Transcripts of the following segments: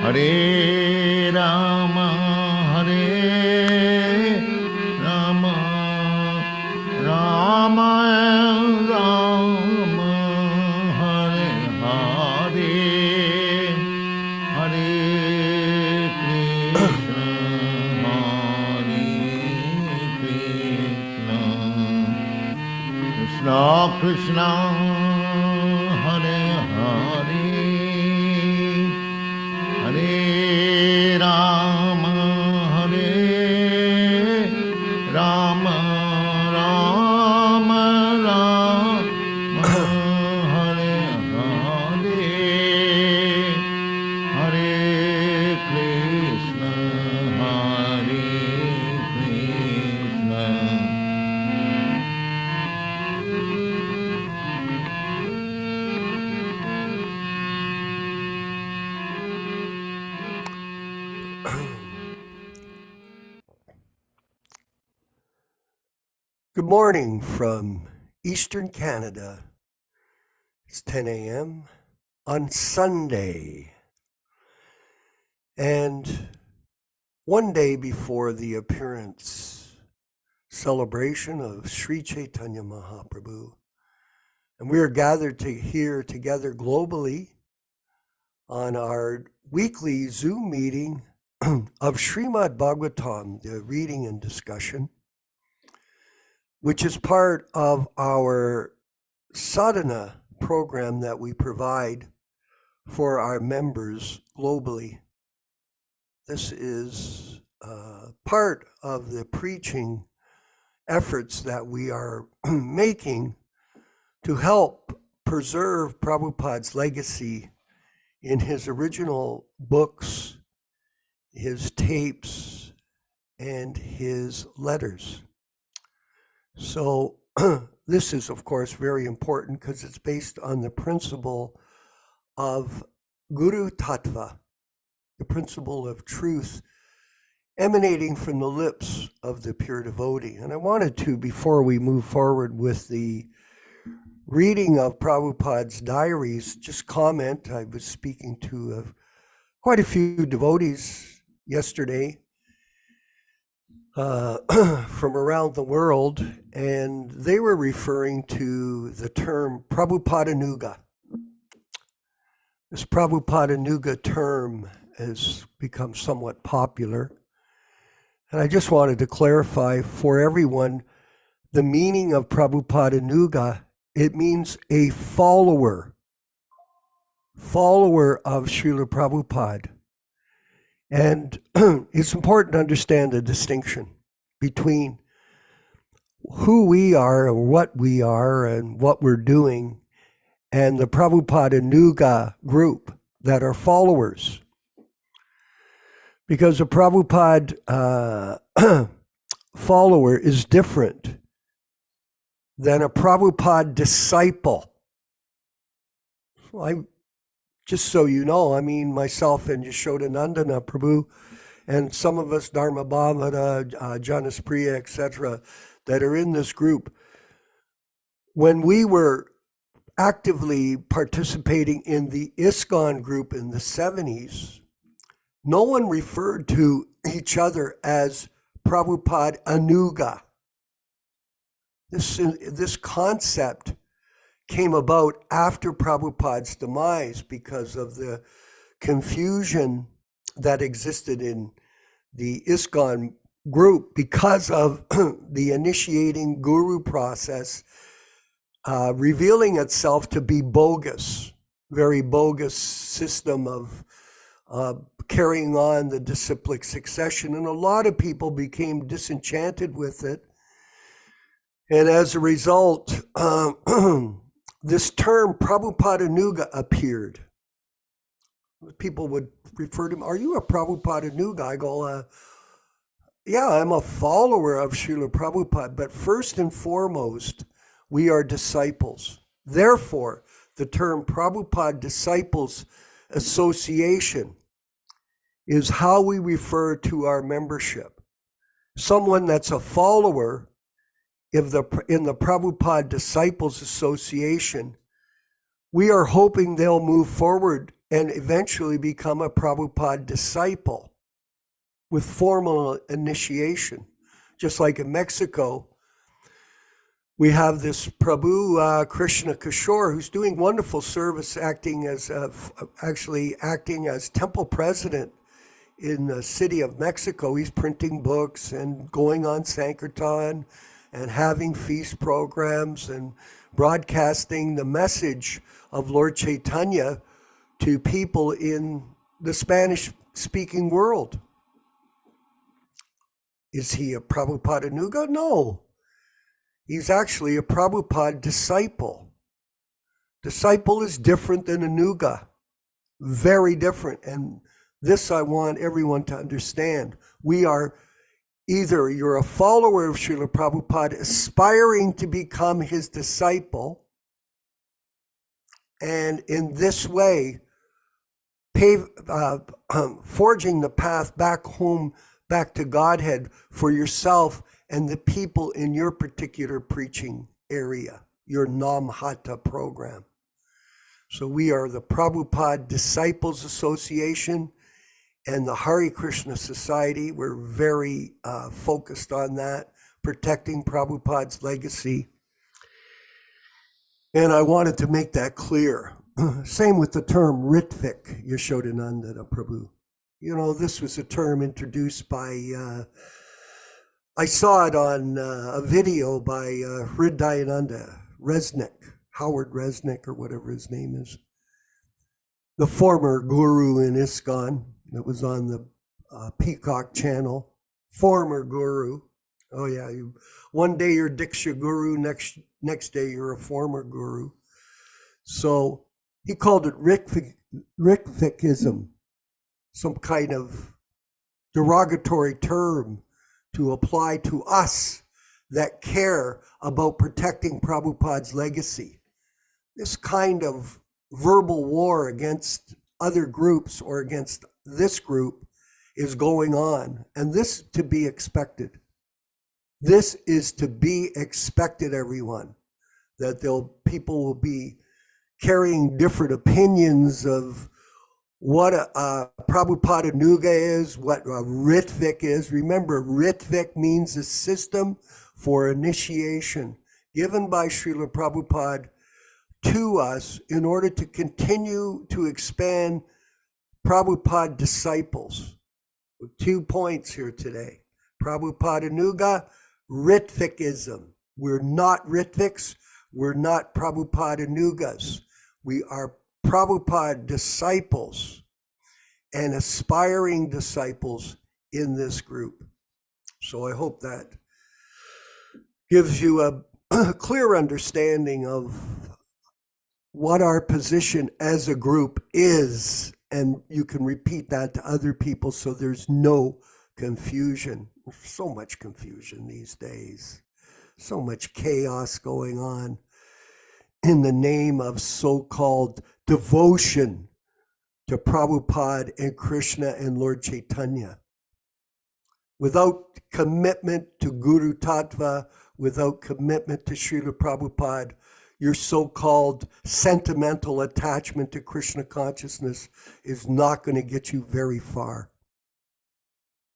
Hare Rama, Rama Rama, Hare Hare, Hare Krishna, Hare Krishna, Krishna Krishna, Hare Hare, Hare Rama, Rama Rama, Hare Hare, Hare Krishna, Hare Krishna. Good morning from Eastern Canada. It's 10 a.m. on Sunday. And one day before the appearance celebration of Sri Chaitanya Mahaprabhu. And we are gathered here together globally on our weekly Zoom meeting of Srimad Bhagavatam, the reading and discussion, which is part of our sadhana program that we provide for our members globally. This is part of the preaching efforts that we are making to help preserve Prabhupada's legacy in his original books, his tapes, and his letters. So this is, of course, very important because it's based on the principle of Guru Tattva, the principle of truth emanating from the lips of the pure devotee. And I wanted to, before we move forward with the reading of Prabhupada's diaries, just comment. I was speaking to quite a few devotees yesterday from around the world, and they were referring to the term Prabhupadanuga. This Prabhupadanuga term has become somewhat popular, and I just wanted to clarify for everyone the meaning of Prabhupadanuga. It means a follower of Srila Prabhupada. And it's important to understand the distinction between who we are and what we're doing, and the Prabhupadanuga group that are followers. Because a Prabhupada follower is different than a Prabhupada disciple. Just so you know, I mean, myself and Yashodanandana Prabhu, and some of us, Dharma Bhavana, Janas Priya, etc., that are in this group, when we were actively participating in the ISKCON group in the 70s, no one referred to each other as Prabhupada Anuga. This concept came about after Prabhupada's demise because of the confusion that existed in the ISKCON group because of the initiating guru process revealing itself to be bogus, very bogus system of carrying on the disciplic succession. And a lot of people became disenchanted with it. And as a result, this term Prabhupadanuga appeared. People would refer to him, "Are you a Prabhupadanuga?" I go, yeah, I'm a follower of Srila Prabhupada, but first and foremost, we are disciples. Therefore, the term Prabhupada Disciples Association is how we refer to our membership. Someone that's a follower in the Prabhupada Disciples Association, we are hoping they'll move forward and eventually become a Prabhupada disciple with formal initiation. Just like in Mexico, we have this Prabhu Krishna Kishore, who's doing wonderful service, acting as temple president in the city of Mexico. He's printing books and going on Sankirtan and having feast programs and broadcasting the message of Lord Chaitanya to people in the Spanish-speaking world. Is he a Prabhupada Nuga? No. He's actually a Prabhupada disciple. Disciple is different than a Nuga. Very different. And this I want everyone to understand. We are either you're a follower of Srila Prabhupada aspiring to become his disciple, and in this way, forging the path back home, back to Godhead for yourself and the people in your particular preaching area, your Namhata program. So we are the Prabhupada Disciples Association and the Hare Krishna Society. We're very focused on that, protecting Prabhupada's legacy. And I wanted to make that clear. Same with the term Ritvik, Yashodananda Prabhu. You know, this was a term introduced by, I saw it on a video by Hridayananda Resnick, Howard Resnick, or whatever his name is. The former guru in ISKCON that was on the Peacock channel. Former guru. Oh yeah, one day you're Diksha guru, next day you're a former guru. So he called it Ritvikism, some kind of derogatory term to apply to us that care about protecting Prabhupada's legacy. This kind of verbal war against other groups or against this group is going on, and this to be expected. This is to be expected, everyone, that people will be carrying different opinions of what a Prabhupada Nuga is, what a Ritvik is. Remember, Ritvik means a system for initiation given by Srila Prabhupada to us in order to continue to expand Prabhupada disciples. 2 points here today. Prabhupada Nuga, Ritvikism. We're not Ritviks. We're not Prabhupada Nugas. We are Prabhupada disciples and aspiring disciples in this group. So I hope that gives you a clear understanding of what our position as a group is, and you can repeat that to other people so there's no confusion. So much confusion these days, so much chaos going on in the name of so-called devotion to Prabhupada and Krishna and Lord Chaitanya. Without commitment to Guru Tattva, without commitment to Srila Prabhupada, your so-called sentimental attachment to Krishna consciousness is not going to get you very far.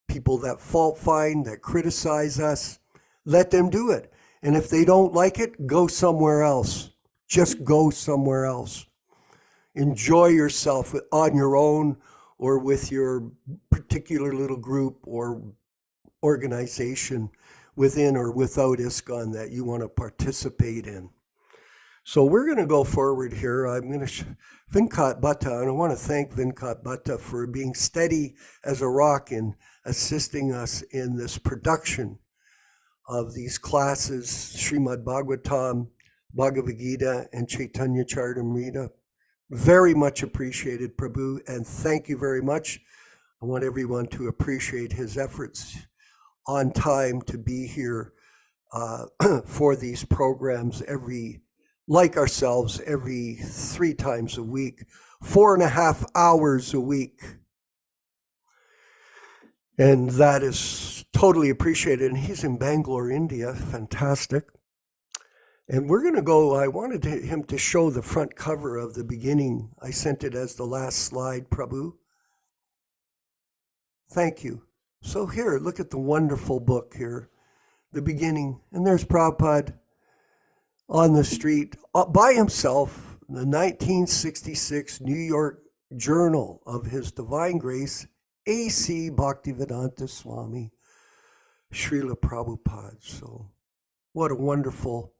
People that fault find, that criticize us, let them do it. And if they don't like it, go somewhere else. Just go somewhere else. Enjoy yourself on your own or with your particular little group or organization within or without ISKCON that you want to participate in. So we're going to go forward here. I'm going to Vinkat Bhatta, and I want to thank Vinkat Bhatta for being steady as a rock in assisting us in this production of these classes, Srimad Bhagavatam, Bhagavad Gita, and Chaitanya Charitamrita. Very much appreciated, Prabhu, and thank you very much. I want everyone to appreciate his efforts on time to be here for these programs like ourselves, every 3 times a week, 4.5 hours a week. And that is totally appreciated. And he's in Bangalore, India. Fantastic. And we're going to go, I wanted him to show the front cover of the beginning. I sent it as the last slide, Prabhu. Thank you. So here, look at the wonderful book here, the beginning. And there's Prabhupada on the street by himself, the 1966 New York Journal of His Divine Grace, A.C. Bhaktivedanta Swami, Srila Prabhupada. So what a wonderful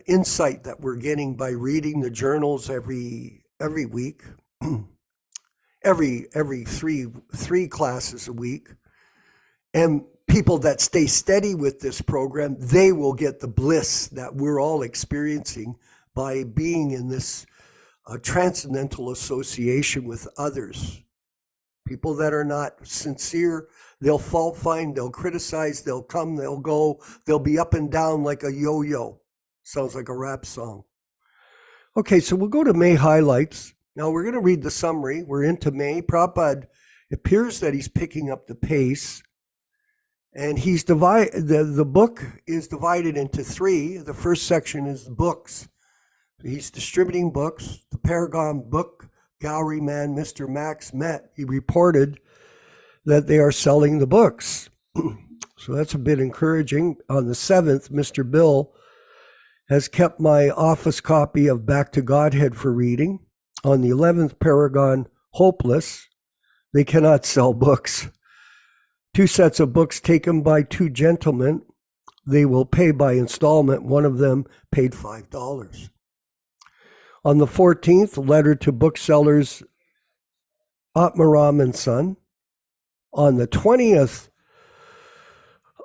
insight that we're getting by reading the journals every week, every three classes a week. And people that stay steady with this program, they will get the bliss that we're all experiencing by being in this transcendental association with others. People that are not sincere, they'll fault find, they'll criticize, they'll come, they'll go, they'll be up and down like a yo-yo. Sounds like a rap song. Okay, so we'll go to May highlights. Now we're going to read the summary. We're into May. Prabhupada, it appears that he's picking up the pace. And he's the book is divided into three. The first section is the books. He's distributing books. The Paragon Book Gallery man, Mr. Max, met. He reported that they are selling the books. So that's a bit encouraging. On the 7th, Mr. Bill has kept my office copy of Back to Godhead for reading. On the 11th, Paragon Hopeless. They cannot sell books. 2 sets of books taken by 2 gentlemen. They will pay by installment. One of them paid $5. On the 14th, a letter to booksellers Atmaram and Son. On the 20th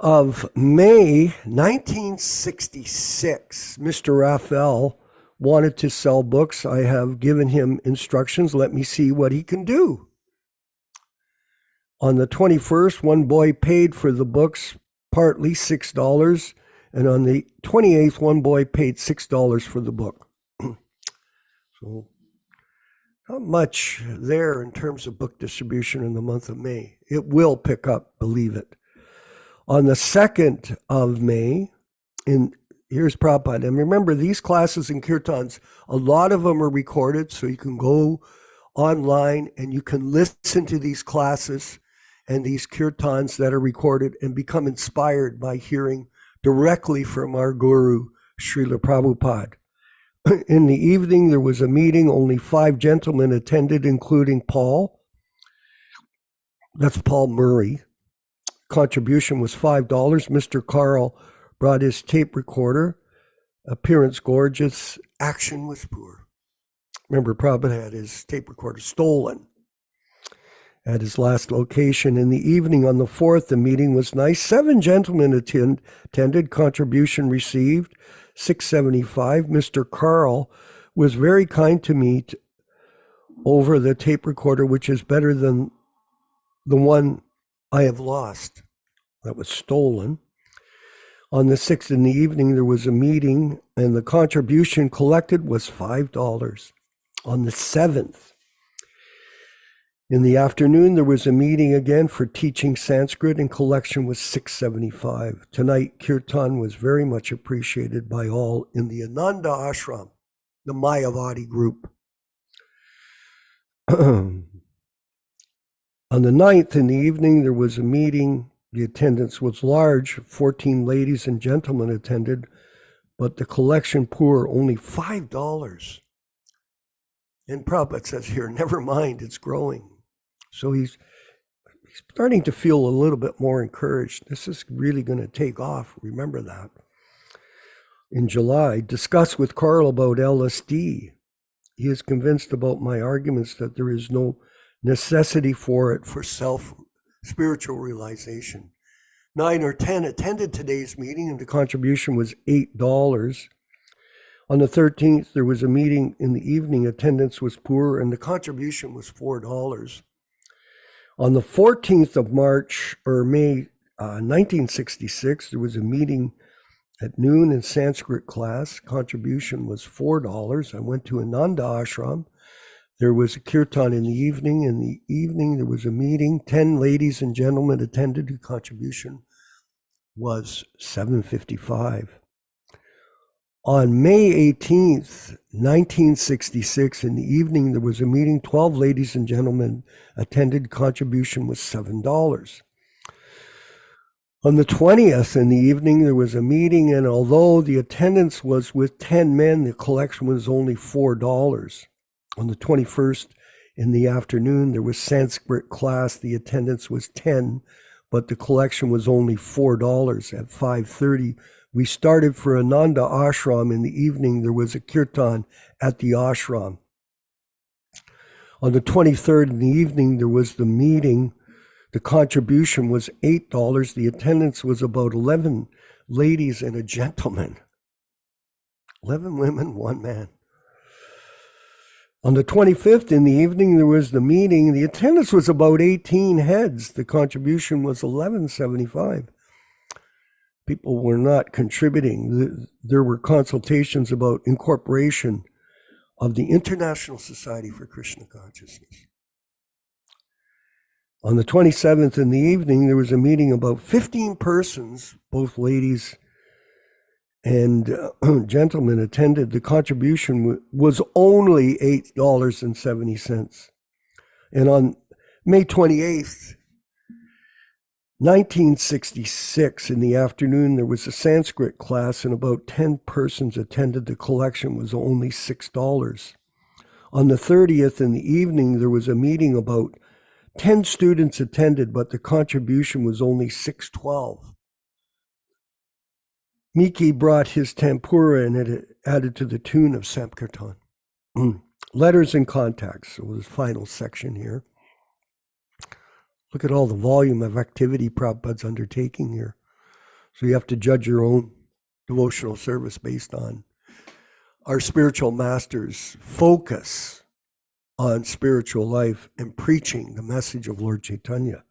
of May, 1966, Mr. Raphael wanted to sell books. I have given him instructions. Let me see what he can do. On the 21st, one boy paid for the books, partly $6. And on the 28th, one boy paid $6 for the book. So not much there in terms of book distribution in the month of May. It will pick up, believe it. On the 2nd of May, here's Prabhupada. And remember, these classes in Kirtans, a lot of them are recorded, so you can go online and you can listen to these classes and these Kirtans that are recorded and become inspired by hearing directly from our Guru, Srila Prabhupada. In the evening, there was a meeting. Only 5 gentlemen attended, including Paul. That's Paul Murray. Contribution was $5. Mr. Carl brought his tape recorder. Appearance gorgeous. Action was poor. Remember, Prabhupada had his tape recorder stolen at his last location. In the evening on the 4th, the meeting was nice. 7 gentlemen attended. Contribution received $6.75. Mr. Carl was very kind to me over the tape recorder, which is better than the one I have lost that was stolen. On the 6th in the evening, there was a meeting, and the contribution collected was $5. On the 7th, in the afternoon, there was a meeting again for teaching Sanskrit, and collection was $6.75. Tonight, Kirtan was very much appreciated by all in the Ananda Ashram, the Mayavadi group. On the 9th in the evening, there was a meeting. The attendance was large. 14 ladies and gentlemen attended, but the collection poor, only $5. And Prabhupada says here, never mind, it's growing. So he's starting to feel a little bit more encouraged. This is really going to take off. Remember that. In July, discuss with Carl about LSD. He is convinced about my arguments that there is no necessity for it for spiritual realization. 9 or 10 attended today's meeting, and the contribution was $8. On the 13th, there was a meeting in the evening. Attendance was poor, and the contribution was $4. On the 14th of March, or May 1966, there was a meeting at noon in Sanskrit class. Contribution was $4. I went to Ananda Ashram. There was a kirtan in the evening. In the evening, there was a meeting. 10 ladies and gentlemen attended. The contribution was $7.55. On May 18th, 1966, in the evening, there was a meeting. 12 ladies and gentlemen attended. Contribution was $7. On the 20th, in the evening, there was a meeting, and although the attendance was with 10 men, the collection was only $4. On the 21st, in the afternoon, there was Sanskrit class. The attendance was 10, but the collection was only $4. At 5:30, we started for Ananda Ashram. In the evening, there was a kirtan at the ashram. On the 23rd, in the evening, there was the meeting. The contribution was $8. The attendance was about 11 ladies and a gentleman. 11 women, 1 man. On the 25th, in the evening, there was the meeting. The attendance was about 18 heads. The contribution was $11.75. People were not contributing. There were consultations about incorporation of the International Society for Krishna Consciousness. On the 27th, in the evening, there was a meeting. About 15 persons, both ladies and gentlemen, attended. The contribution was only $8.70. And on May 28th, 1966, in the afternoon, there was a Sanskrit class, and about 10 persons attended. The collection was only $6. On the 30th, in the evening, there was a meeting. About 10 students attended, but the contribution was only $6.12. Miki brought his tempura and it added to the tune of Sankirtan. Letters and contacts. So the final section here. Look at all the volume of activity Prabhupada's undertaking here. So you have to judge your own devotional service based on our spiritual masters' focus on spiritual life and preaching the message of Lord Chaitanya.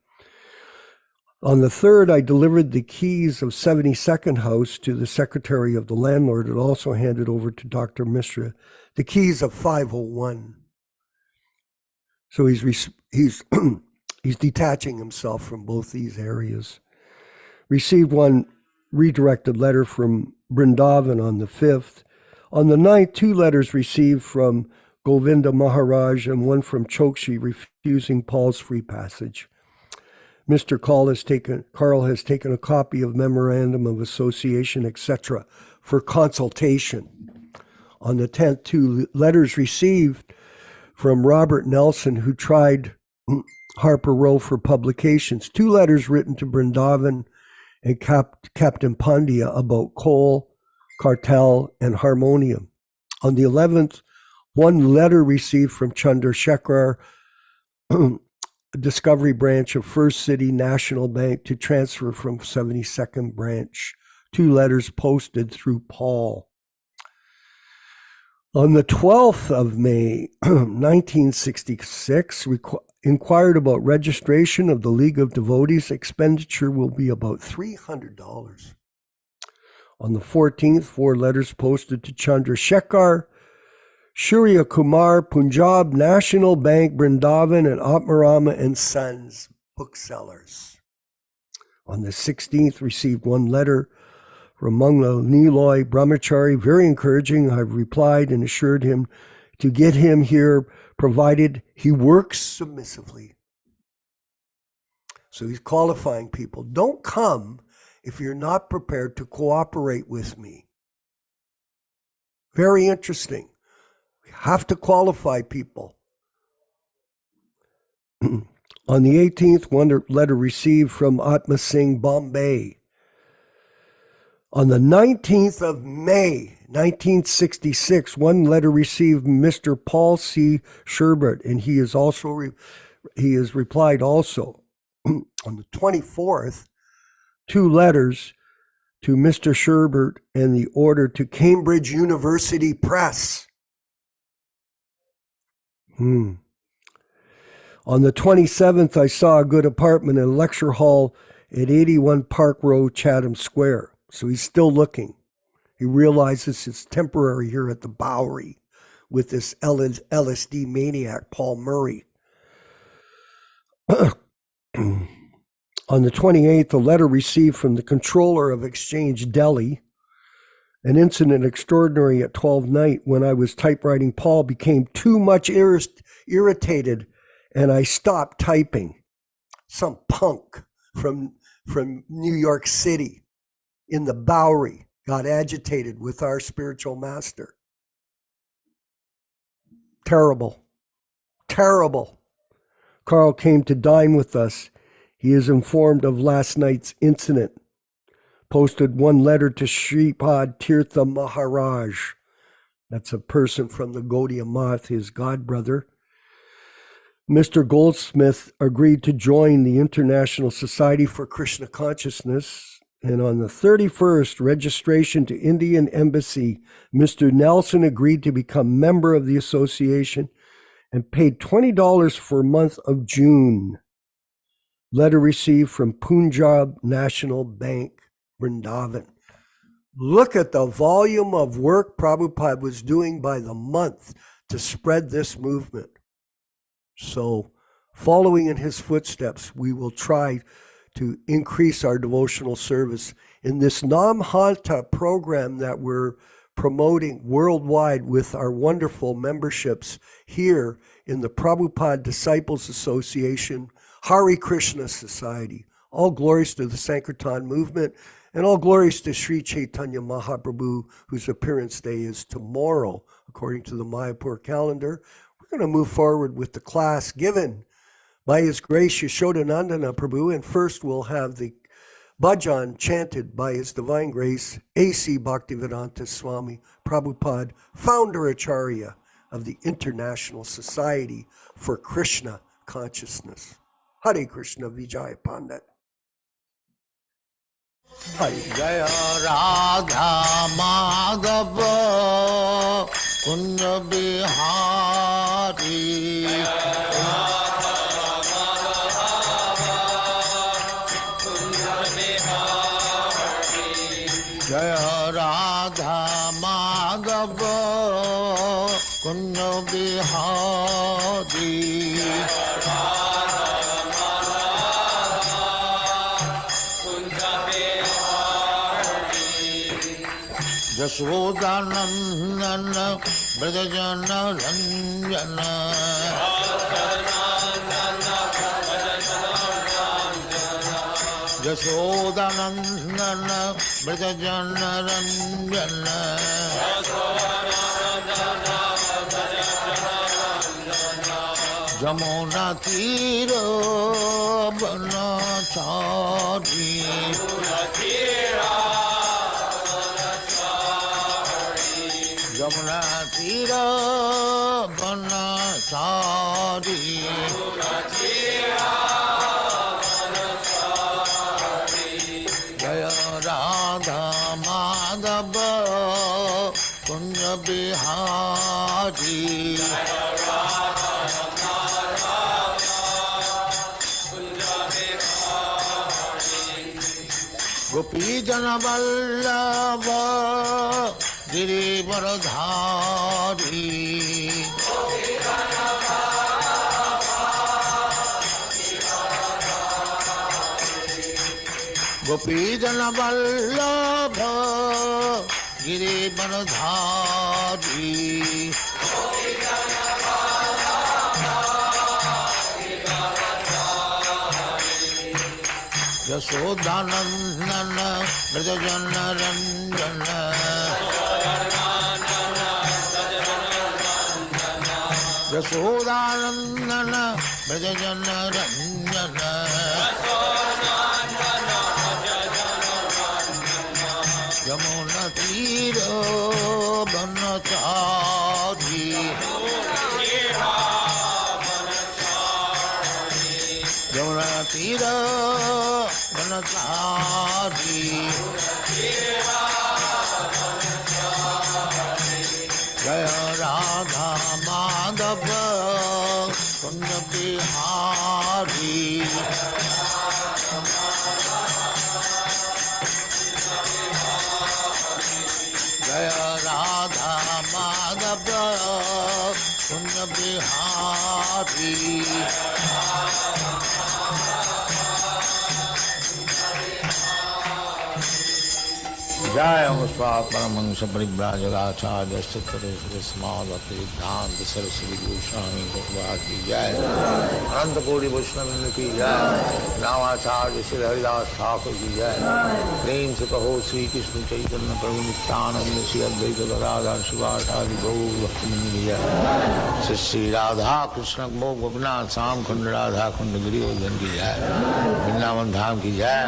On the 3rd, I delivered the keys of 72nd House to the secretary of the landlord, and also handed over to Dr. Mishra the keys of 501. So he's detaching himself from both these areas. Received one redirected letter from Vrindavan on the 5th. On the 9th, 2 letters received from Govinda Maharaj and one from Chokshi refusing Paul's free passage. Mr. Carl has taken a copy of Memorandum of Association, etc., for consultation. On the 10th, 2 letters received from Robert Nelson, who tried Harper Row for publications. 2 letters written to Vrindavan and Captain Pandya about coal, cartel, and harmonium. On the 11th, 1 letter received from Chandrasekhar, Discovery Branch of First City National Bank, to transfer from 72nd Branch. 2 letters posted through Paul. On the 12th of May, 1966, inquired about registration of the League of Devotees. Expenditure will be about $300. On the 14th, 4 letters posted to Chandrasekhar, Surya Kumar, Punjab National Bank, Vrindavan, and Atmarama and Sons, booksellers. On the 16th, received 1 letter from Mangla Niloy Brahmachari, very encouraging. I've replied and assured him to get him here, provided he works submissively. So he's qualifying people. Don't come if you're not prepared to cooperate with me. Very interesting. Have to qualify people. On the 18th, 1 letter received from Atma Singh, Bombay. On the 19th of May, 1966, 1 letter received Mr. Paul C. Sherbert, and he has replied also. On the 24th, 2 letters to Mr. Sherbert and the order to Cambridge University Press. On the 27th, I saw a good apartment in a lecture hall at 81 Park Row, Chatham Square. So he's still looking. He realizes it's temporary here at the Bowery with this LSD maniac, Paul Murray. On the 28th, a letter received from the controller of Exchange Delhi, An incident extraordinary at 12 night when I was typewriting Paul became too much irritated and I stopped typing. Some punk from New York City in the Bowery got agitated with our spiritual master. Terrible. Terrible. Carl came to dine with us. He is informed of last night's incident. Posted one letter to Shripad Tirtha Maharaj. That's a person from the Gaudiya Math, his godbrother. Mr. Goldsmith agreed to join the International Society for Krishna Consciousness. And on the 31st, registration to Indian Embassy, Mr. Nelson agreed to become member of the association and paid $20 for month of June. Letter received from Punjab National Bank, Vrindavan. Look at the volume of work Prabhupada was doing by the month to spread this movement. So, following in his footsteps, we will try to increase our devotional service in this Namhanta program that we're promoting worldwide with our wonderful memberships here in the Prabhupada Disciples Association, Hare Krishna Society. All glories to the Sankirtan movement, and all glories to Sri Chaitanya Mahaprabhu, whose appearance day is tomorrow, according to the Mayapur calendar. We're going to move forward with the class given by His Grace Yashodanandana Prabhu, and first we'll have the bhajan chanted by His Divine Grace A.C. Bhaktivedanta Swami Prabhupada, founder Acharya of the International Society for Krishna Consciousness. Hare Krishna Vijay Pandit. Jaya Radha Madhava Kunja Bihari Jaya Radha Madhava Kunja Bihari Yashodanandana Brajajana Ranjana Yashodanandana Brajajana Ranjana Jamuna Tira Banachari Jamuna Tira Banachari Jaya Radha Madhava Kunja Bihari Gopi Jana Vallabha Girivaradhari Gopi Jana Vallabha Girivaradhari Yashodanandana Brajajana Ranjana Yashodanandana Brajajana Ranjana Yamuna Tira Banachari Yamuna Tira Banachari Jaya Radha Madhava Kunja Bihari Jaya Radha Madhava Kunja Bihari Jai Amaspa Paramangsa Paribhrajagacharya Siddharishri Smadhati Dhanta Saraswati Goswami Bhagavad Ki Jai Ananta Kodi Vaishnava Ki Jai Namacharya Shri Haridas Thakur Ki Jai Prem Se Kaho Sri Krishna Chaitanya Prabhu Nityananda Shri Advaita Gadadhar Shivasari Gaur Bhakti Ki Jai Shri Radha Krishna Gopinath Sam Khand Radha Khand Giri Odhan Ki Jai Vrindavan Dham Ki Jai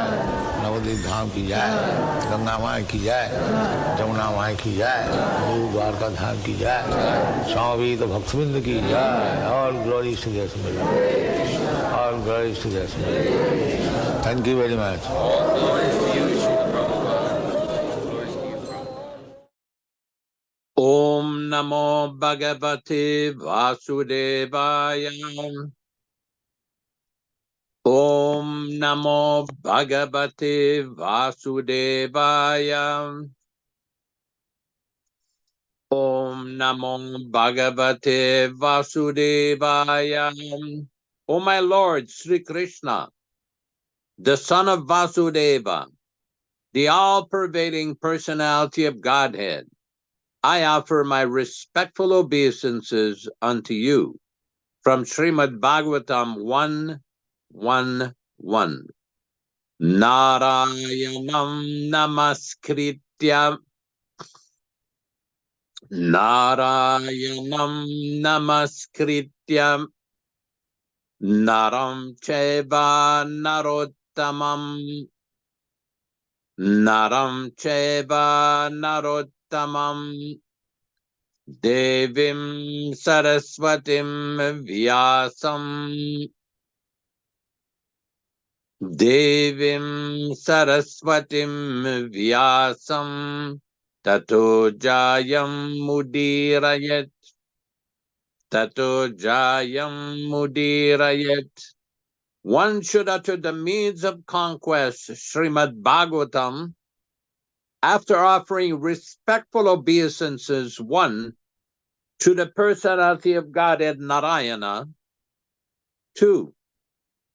Navadvip Dham Ki Jai Ganga माई की जय जमुना माई की जय गुरु द्वारका धाम की जय स्वामी तो भक्तविंद की जय और ग्लोरी टू द स्मिल और glory to the smile thank you very much ओम नमो भगवते वासुदेवाय Om Namo Bhagavate Vasudevaya. Om Namo Bhagavate Vasudevaya. O my Lord Sri Krishna, the son of Vasudeva, the all-pervading personality of Godhead, I offer my respectful obeisances unto you from Srimad Bhagavatam 1:1:1. Narayanam namaskritya naram chaiva narottamam devim saraswatim vyasam tato jayam mudirayat. One should utter the means of conquest, Srimad Bhagavatam, after offering respectful obeisances, 1, to the personality of Godhead Narayana, 2,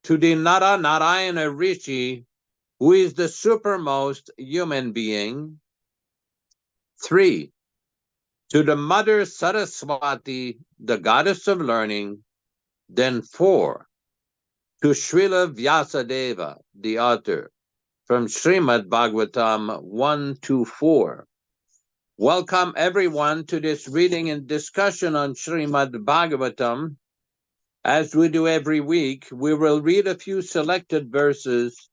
to the Narayana Rishi, who is the supermost human being, 3, to the Mother Saraswati, the goddess of learning, then 4, to Srila Vyasadeva, the author, from Srimad Bhagavatam 1-4. Welcome everyone to this reading and discussion on Srimad Bhagavatam. As we do every week, we will read a few selected verses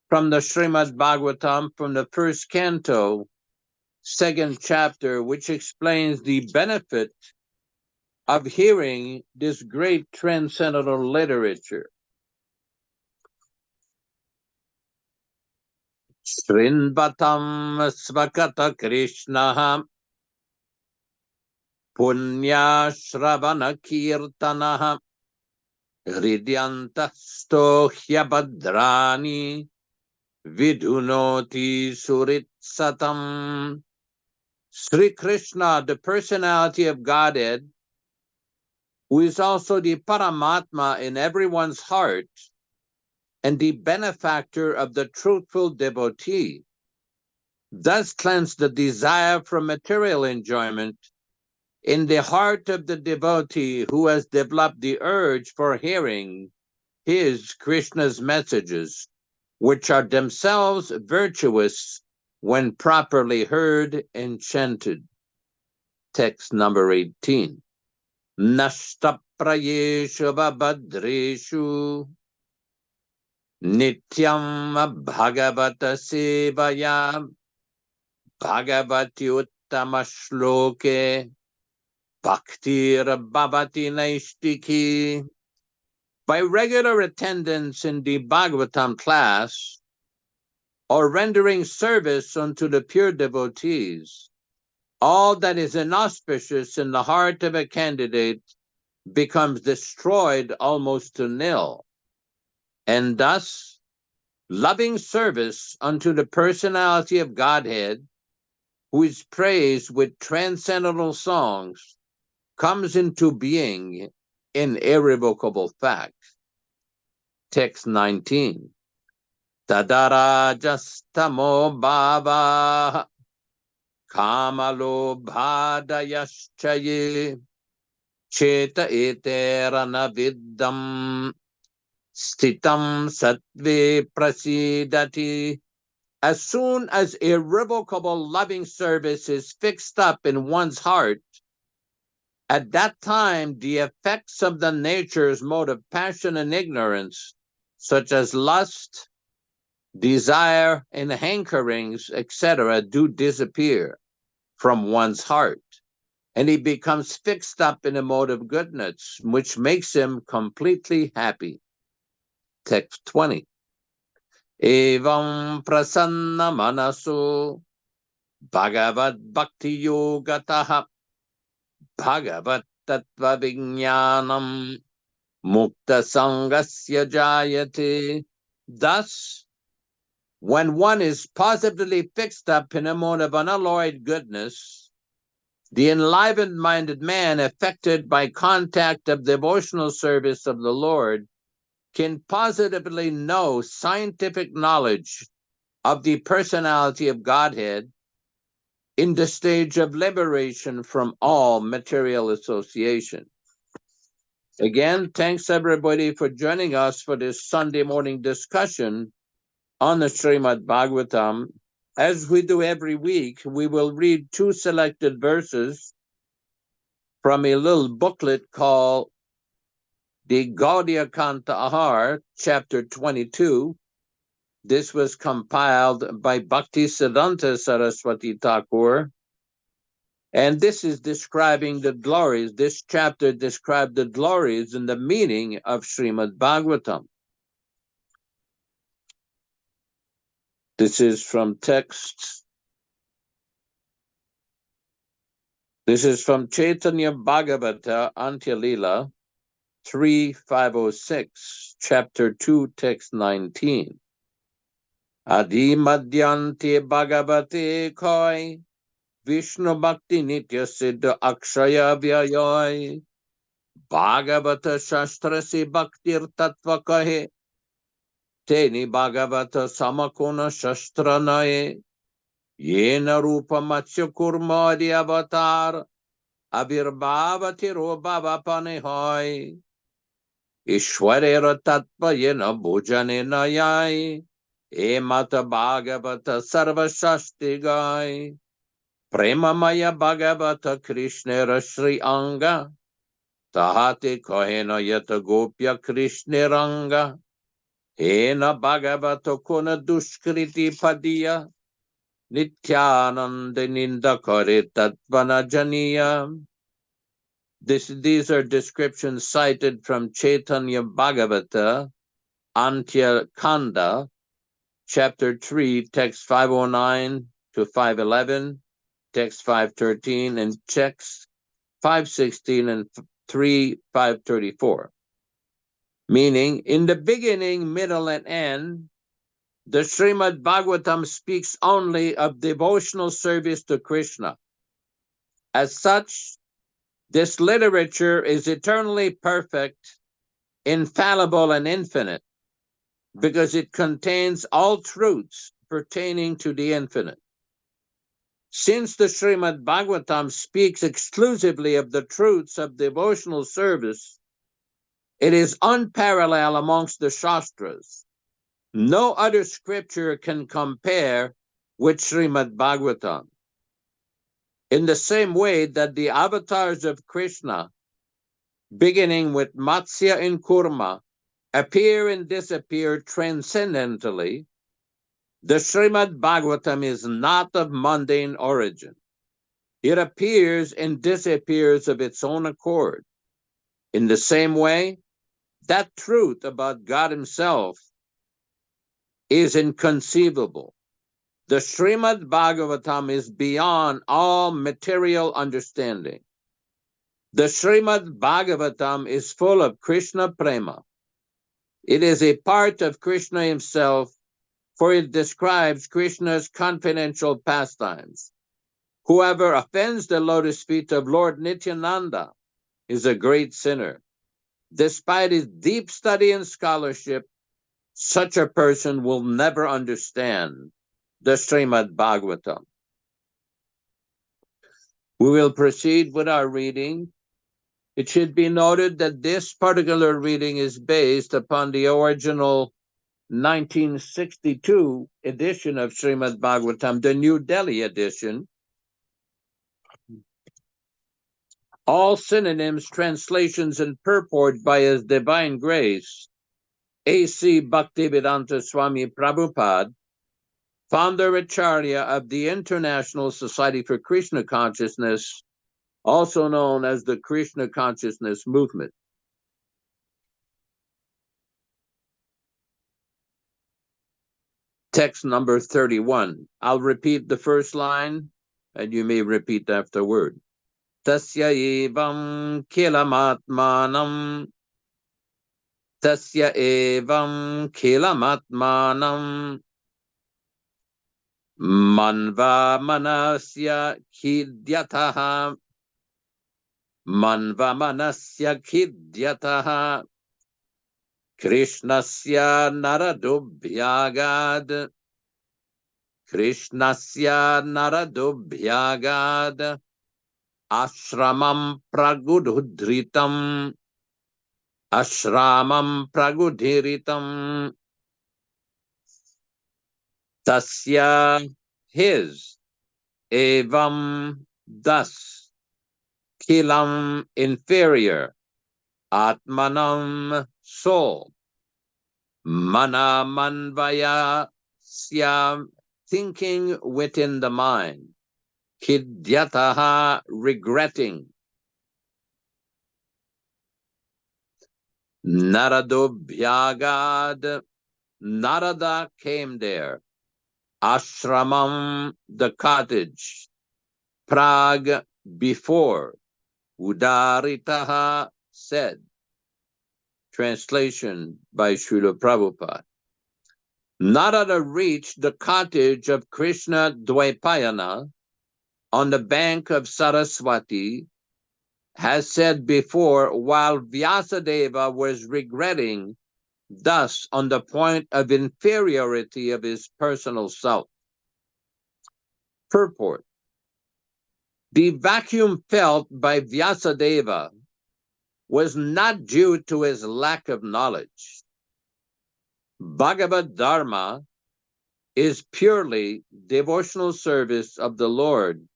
from the Srimad Bhagavatam from the first canto, 2nd chapter, which explains the benefit of hearing this great transcendental literature. Srinvatam svakata Krishna punya shravana kirtana hridyanta stohya badrani vidunoti suritsatam. Sri Krishna, the personality of Godhead, who is also the Paramatma in everyone's heart and the benefactor of the truthful devotee, thus cleanse the desire for material enjoyment in the heart of the devotee who has developed the urge for hearing his, Krishna's messages, which are themselves virtuous when properly heard and chanted. Text number 18. Nashtaprayeshu babadreshu nityam bhagavata sevaya bhagavati uttama shloke bhaktir bhavati naishtiki. By regular attendance in the Bhagavatam class or rendering service unto the pure devotees, all that is inauspicious in the heart of a candidate becomes destroyed almost to nil. And thus, loving service unto the personality of Godhead, who is praised with transcendental songs, comes into being in irrevocable fact. Text 19. Tadarajastamo bhava kamalobhadayaschaye cheta eterana viddam stitam sattve prasidati. As soon as irrevocable loving service is fixed up in one's heart, at that time the effects of the nature's mode of passion and ignorance, such as lust, desire, and hankerings, etc., do disappear from one's heart, and he becomes fixed up in a mode of goodness, which makes him completely happy. Text 20. Evam prasanna manaso bhagavad bhakti yogataha bhagavat tattva vijnanam mukta sangasya jayate. Thus, when one is positively fixed up in a mode of unalloyed goodness, the enlivened-minded man affected by contact of devotional service of the Lord can positively know scientific knowledge of the personality of Godhead in the stage of liberation from all material association. Again, thanks everybody for joining us for this Sunday morning discussion on the Srimad Bhagavatam. As we do every week, we will read two selected verses from a little booklet called the Gaudiya Kanta Ahar, chapter 22. This was compiled by Bhaktisiddhanta Saraswati Thakur, and this is describing the glories. This chapter describes the glories and the meaning of Srimad Bhagavatam. This is from text. This is from Chaitanya Bhagavata Antyalila 3.506, chapter 2, text 19. Adi Madhyante Bhagavate Koi Vishnu Bhakti Nitya Siddha Akshaya Vyayoy Bhagavata Shastra Se Bhaktir Tattva Kahe Teni Bhagavata Samakona Shastra Naye Yena Rupa Matsya Kurmadi Avatar Avirbhavati Robhava Panehoy Ishwarera Tattva Yena Bhujane Nayai Emata Bhagavata Sarva Shasti Gai Premamaya Bhagavata Krishnera Shri Anga Tahate Kohena Yata Gopya Krishniranga Hena Bhagavata Kona Dushkriti Padiya Nityananda Ninda Kare Tatvana Janiya. These are descriptions cited from Chaitanya Bhagavata Antya Kanda, chapter 3, text 509 to 511, text 513, and text 516 and 534. Meaning, in the beginning, middle, and end, the Srimad Bhagavatam speaks only of devotional service to Krishna. As such, this literature is eternally perfect, infallible, and infinite, because it contains all truths pertaining to the infinite. Since the Srimad Bhagavatam speaks exclusively of the truths of devotional service, it is unparalleled amongst the Shastras. No other scripture can compare with Srimad Bhagavatam. In the same way that the avatars of Krishna, beginning with Matsya and Kurma, appear and disappear transcendentally, the Srimad Bhagavatam is not of mundane origin. It appears and disappears of its own accord. In the same way, that truth about God Himself is inconceivable. The Srimad Bhagavatam is beyond all material understanding. The Srimad Bhagavatam is full of Krishna Prema. It is a part of Krishna Himself, for it describes Krishna's confidential pastimes. Whoever offends the lotus feet of Lord Nityananda is a great sinner. Despite his deep study and scholarship, such a person will never understand the Srimad Bhagavatam. We will proceed with our reading. It should be noted that this particular reading is based upon the original 1962 edition of Srimad Bhagavatam, the New Delhi edition. All synonyms, translations, and purport by His Divine Grace, A.C. Bhaktivedanta Swami Prabhupada, founder Acharya of the International Society for Krishna Consciousness, also known as the Krishna Consciousness Movement. Text number 31. I'll repeat the first line, and you may repeat afterward. Tasya evam kilamatmanam. Tasya evam kilamatmanam. Manva manasya kidyataha. Manva manasya kidyataha. Krishnasya naradubhyagad. Krishnasya naradubhyagad. Ashramam pragudhritam. Ashramam pragudhiritam. Tasya, his. Evam, thus. Kilam, inferior. Atmanam, soul. Mana manvaya, syam, thinking within the mind. Kidyataha, regretting. Naradobhyagad, Nārada came there. Ashramam, the cottage. Prag, before. Udaritaha, said. Translation by Srila Prabhupada. Nārada reached the cottage of Krishna Dvaipayana on the bank of Saraswati, has said before, while Vyasadeva was regretting, thus on the point of inferiority of his personal self. Purport. The vacuum felt by Vyasadeva was not due to his lack of knowledge. Bhagavad Dharma is purely devotional service of the Lord,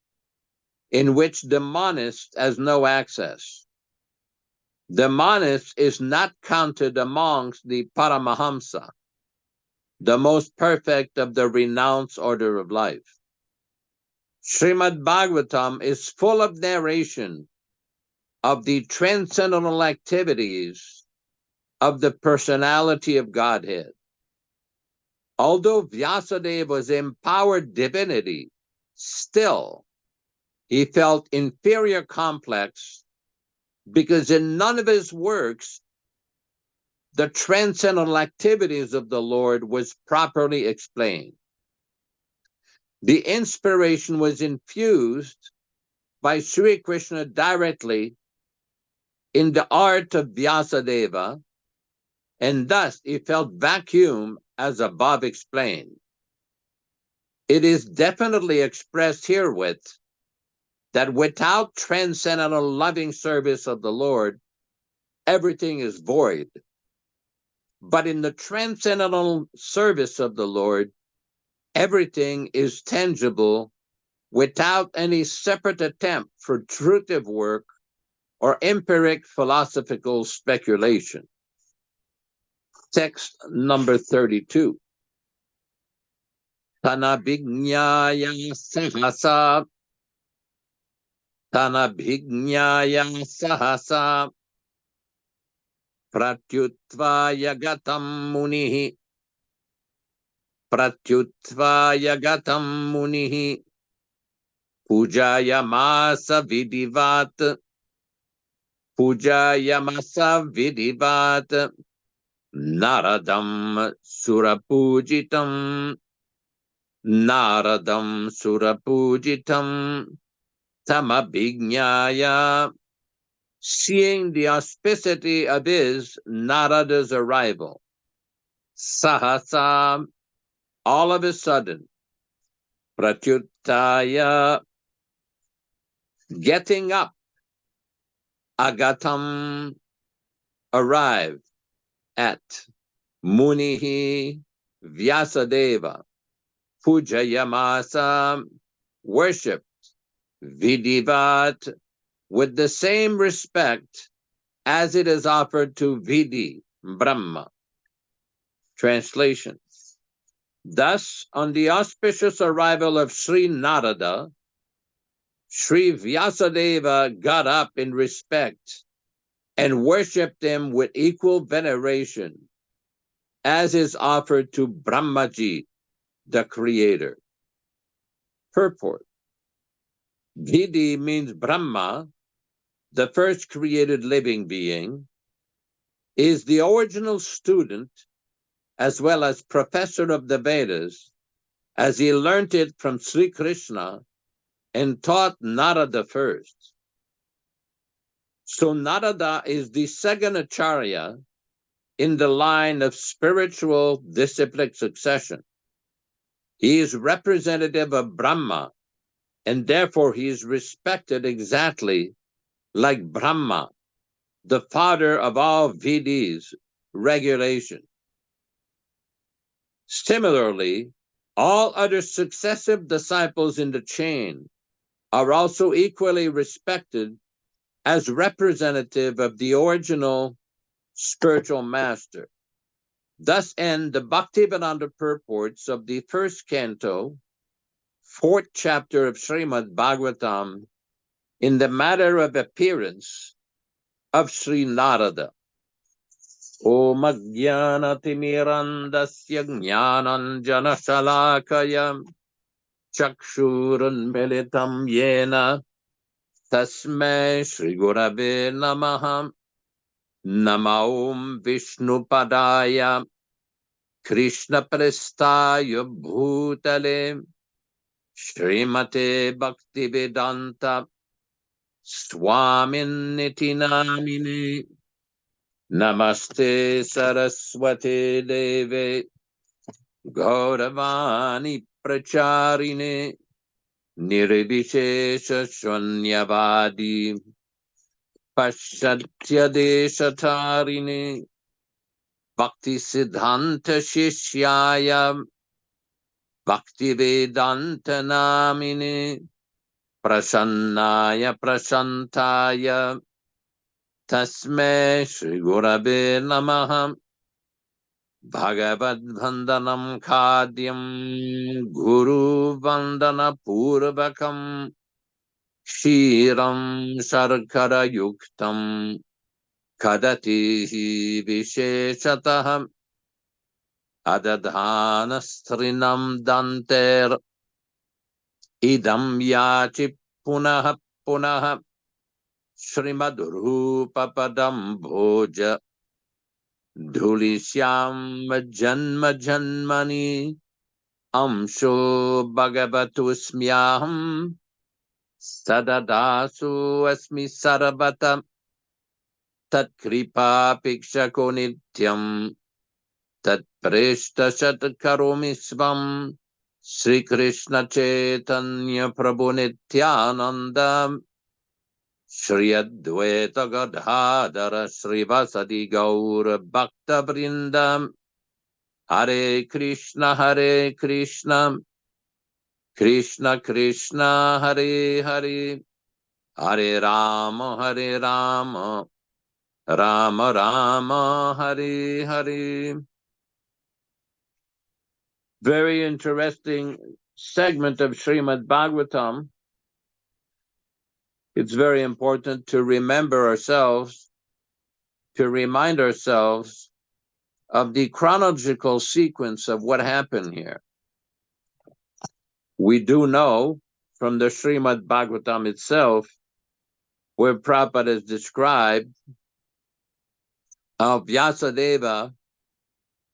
in which the monist has no access. The monist is not counted amongst the Paramahamsa, the most perfect of the renounced order of life. Srimad Bhagavatam is full of narration of the transcendental activities of the personality of Godhead. Although Vyasadeva was empowered divinity, still he felt inferior complex because in none of his works the transcendental activities of the Lord was properly explained. The inspiration was infused by Sri Krishna directly in the art of Vyasadeva, and thus he felt vacuum as above explained. It is definitely expressed herewith that without transcendental loving service of the Lord, everything is void. But in the transcendental service of the Lord, everything is tangible without any separate attempt for truthful work or empiric philosophical speculation. Text number 32. Tanabhijñāya sahasa. Tanabhijñāya sahasa. Pratyutvaya gatam munihi. Pratyutvaya gatam munihi. Pujayamasa vidivat. Pujayamasa vidivat. Nāradam surapujitam. Nāradam surapujitam. Tamabhijñāya. Seeing the auspicity of his, Nārada's arrival. Sahasa, all of a sudden. Pratyuttaya, Getting up, agatam, arrived at, munihi, Vyasadeva, pujayamasa, worshipped, vidivat, with the same respect as it is offered to Vidi, Brahma. Translation. Thus, on the auspicious arrival of Sri Nārada, Sri Vyasadeva got up in respect and worshipped him with equal veneration, as is offered to Brahmaji, the creator. Purport. Vidi means Brahma, the first created living being, is the original student as well as professor of the Vedas, as he learnt it from Sri Krishna and taught Nārada first. So Nārada is the second acharya in the line of spiritual disciplic succession. He is representative of Brahma, and therefore he is respected exactly like Brahma, the father of all Vedis, regulation. Similarly, all other successive disciples in the chain are also equally respected as representative of the original spiritual master. Thus end the Bhaktivedanta purports of the first canto, fourth chapter of Srimad Bhagavatam, in the matter of appearance of Sri Nārada. Om Ajnanatirmirandasya Jnananjana Shalakaya Chakshurunmilitam Yena Tasmai Shri Gurave Namaha. Nama Om Vishnupadaya Krishna Prestaya Bhutale Srimate Bhaktivedanta Swaminiti Namine. Namaste Saraswati Deve Gauravani Pracharine Nirvishesha Shanyavadi Paschatya Deshatarine Bhakti Siddhanta Shishyaya Bhakti Vedanta Namine Prasannaya Prashantaya Tasme Shri Gurave Namaha. Bhagavad Vandanam Khadyam Guru Vandana Purvakam Kshiram Sharkara Yuktam Kadatihi Visheshataham Adadhanastrinam Danter Idam Yachi Punaha Punaha Srimadrupa Padam Bhoja Dhulishyam Janma Janmani Amsho Bhagavatu Smyaham Sadadasu Asmi Sarabata Tat Kripa Pikshako Nityam Tat Preshta Shat Karomi Svam Sri Krishna Chaitanya Prabhu Nityananda Shri Advaita Gadadhara Srivasadi Gaura Bhakta Vrindam Hare Krishna Krishna Krishna Hare Hare Hare Rama Rama Rama Hare Hare. Very interesting segment of Srimad Bhagavatam. It's very important to remember ourselves, to remind ourselves of the chronological sequence of what happened here. We do know from the Srimad Bhagavatam itself, where Prabhupada has described how Vyasadeva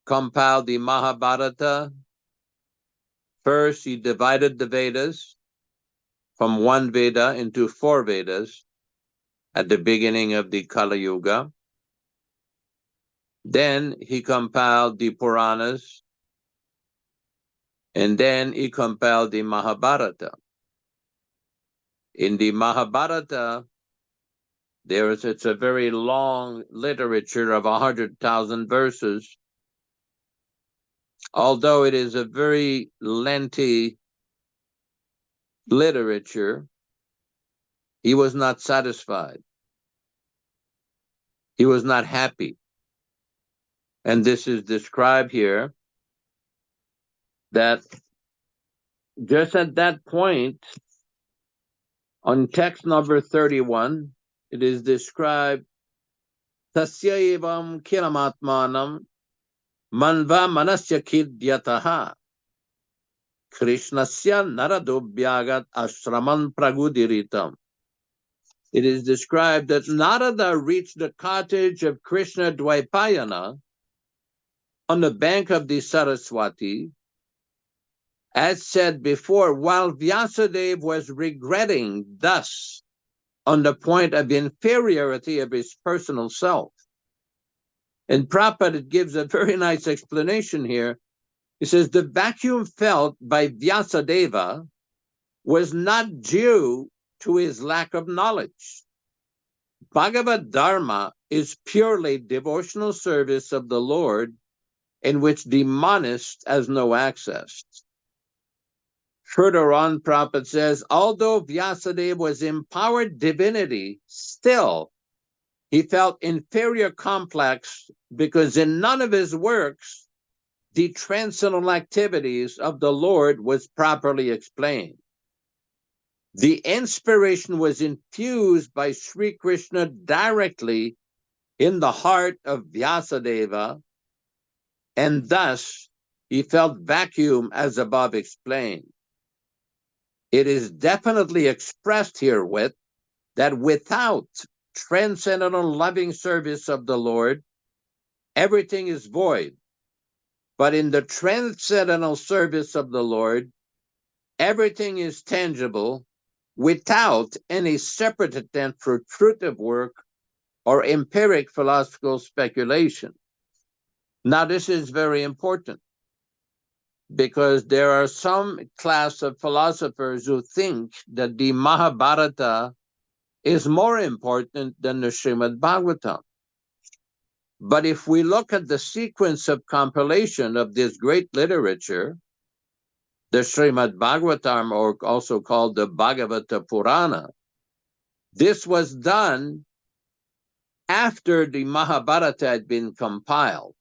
compiled the Mahabharata. First, he divided the Vedas from one Veda into 4 Vedas at the beginning of the Kali Yuga. Then he compiled the Puranas, and then he compiled the Mahabharata. In the Mahabharata, it's a very long literature of 100,000 verses. Although it is a very lengthy literature, he was not satisfied. He was not happy. And this is described here, that just at that point, on text number 31, it is described, Tasya evam kilamatmanam manva manasya kidyataha Krishnasya naradobhyagat ashraman pragudiritam. It is described that Nārada reached the cottage of Krishna Dvaipayana on the bank of the Saraswati, as said before, while Vyasadeva was regretting thus on the point of inferiority of his personal self. And Prabhupada gives a very nice explanation here. He says, the vacuum felt by Vyasadeva was not due to his lack of knowledge. Bhagavad Dharma is purely devotional service of the Lord, in which the monist has no access. Further on, Prabhupada says, although Vyasadeva was empowered divinity, still he felt inferior complex because in none of his works the transcendental activities of the Lord was properly explained. The inspiration was infused by Sri Krishna directly in the heart of Vyasadeva, and thus he felt vacuum as above explained. It is definitely expressed herewith that without transcendental loving service of the Lord, everything is void. But in the transcendental service of the Lord, everything is tangible without any separate attempt for truth work or empiric philosophical speculation. Now, this is very important because there are some class of philosophers who think that the Mahabharata is more important than the Srimad Bhagavatam. But if we look at the sequence of compilation of this great literature, the Srimad Bhagavatam, or also called the Bhagavata Purana, this was done after the Mahabharata had been compiled.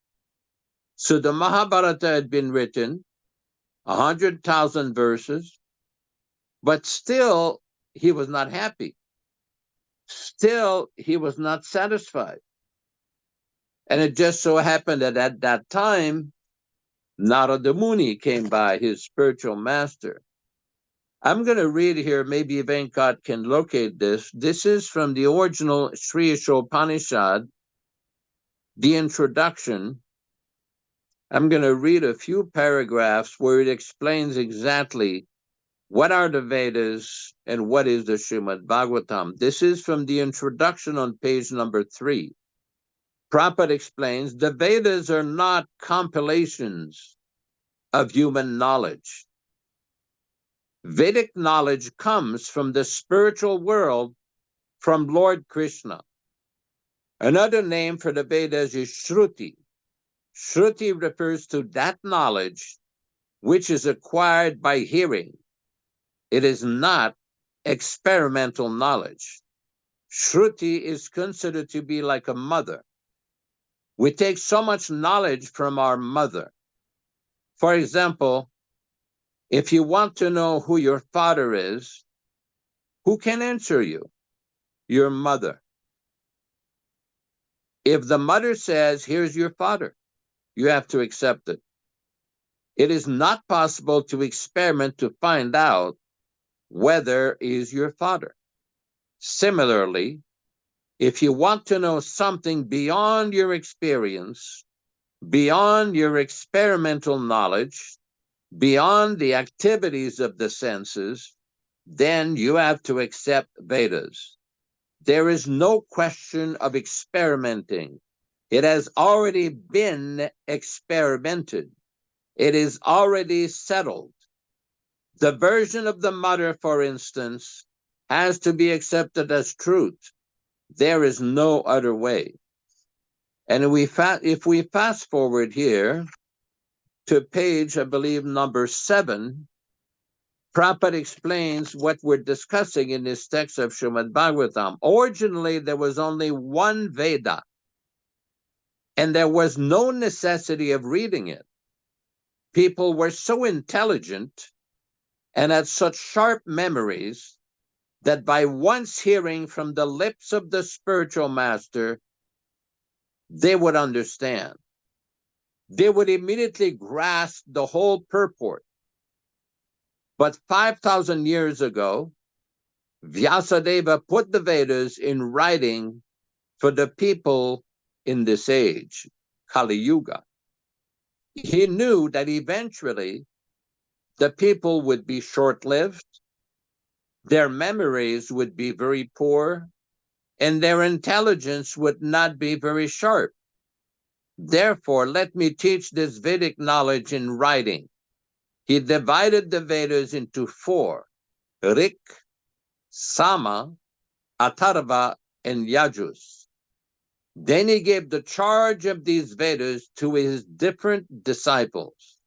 So the Mahabharata had been written, 100,000 verses, but still he was not happy. Still he was not satisfied. And it just so happened that at that time, Nārada Muni came by, his spiritual master. I'm going to read here, maybe Venkat can locate this. This is from the original Sri Ishopanishad, the introduction. I'm going to read a few paragraphs where it explains exactly what are the Vedas and what is the Srimad Bhagavatam. This is from the introduction on page number 3. Prabhupada explains, the Vedas are not compilations of human knowledge. Vedic knowledge comes from the spiritual world, from Lord Krishna. Another name for the Vedas is Shruti. Shruti refers to that knowledge which is acquired by hearing. It is not experimental knowledge. Shruti is considered to be like a mother. We take so much knowledge from our mother. For example, if you want to know who your father is, who can answer you? Your mother. If the mother says, here's your father, you have to accept it. It is not possible to experiment to find out whether he is your father. Similarly, if you want to know something beyond your experience, beyond your experimental knowledge, beyond the activities of the senses, then you have to accept Vedas. There is no question of experimenting. It has already been experimented. It is already settled. The version of the mother, for instance, has to be accepted as truth. There is no other way. And if we fast forward here to page, I believe, number 7, Prabhupada explains what we're discussing in this text of Srimad Bhagavatam. Originally, there was only one Veda, and there was no necessity of reading it. People were so intelligent and had such sharp memories that by once hearing from the lips of the spiritual master, they would understand. They would immediately grasp the whole purport. But 5,000 years ago, Vyasadeva put the Vedas in writing for the people in this age, Kali Yuga. He knew that eventually the people would be short-lived, their memories would be very poor, and their intelligence would not be very sharp. Therefore, let me teach this Vedic knowledge in writing. He divided the Vedas into 4, Rik, Sama, Atharva, and Yajus. Then he gave the charge of these Vedas to his different disciples.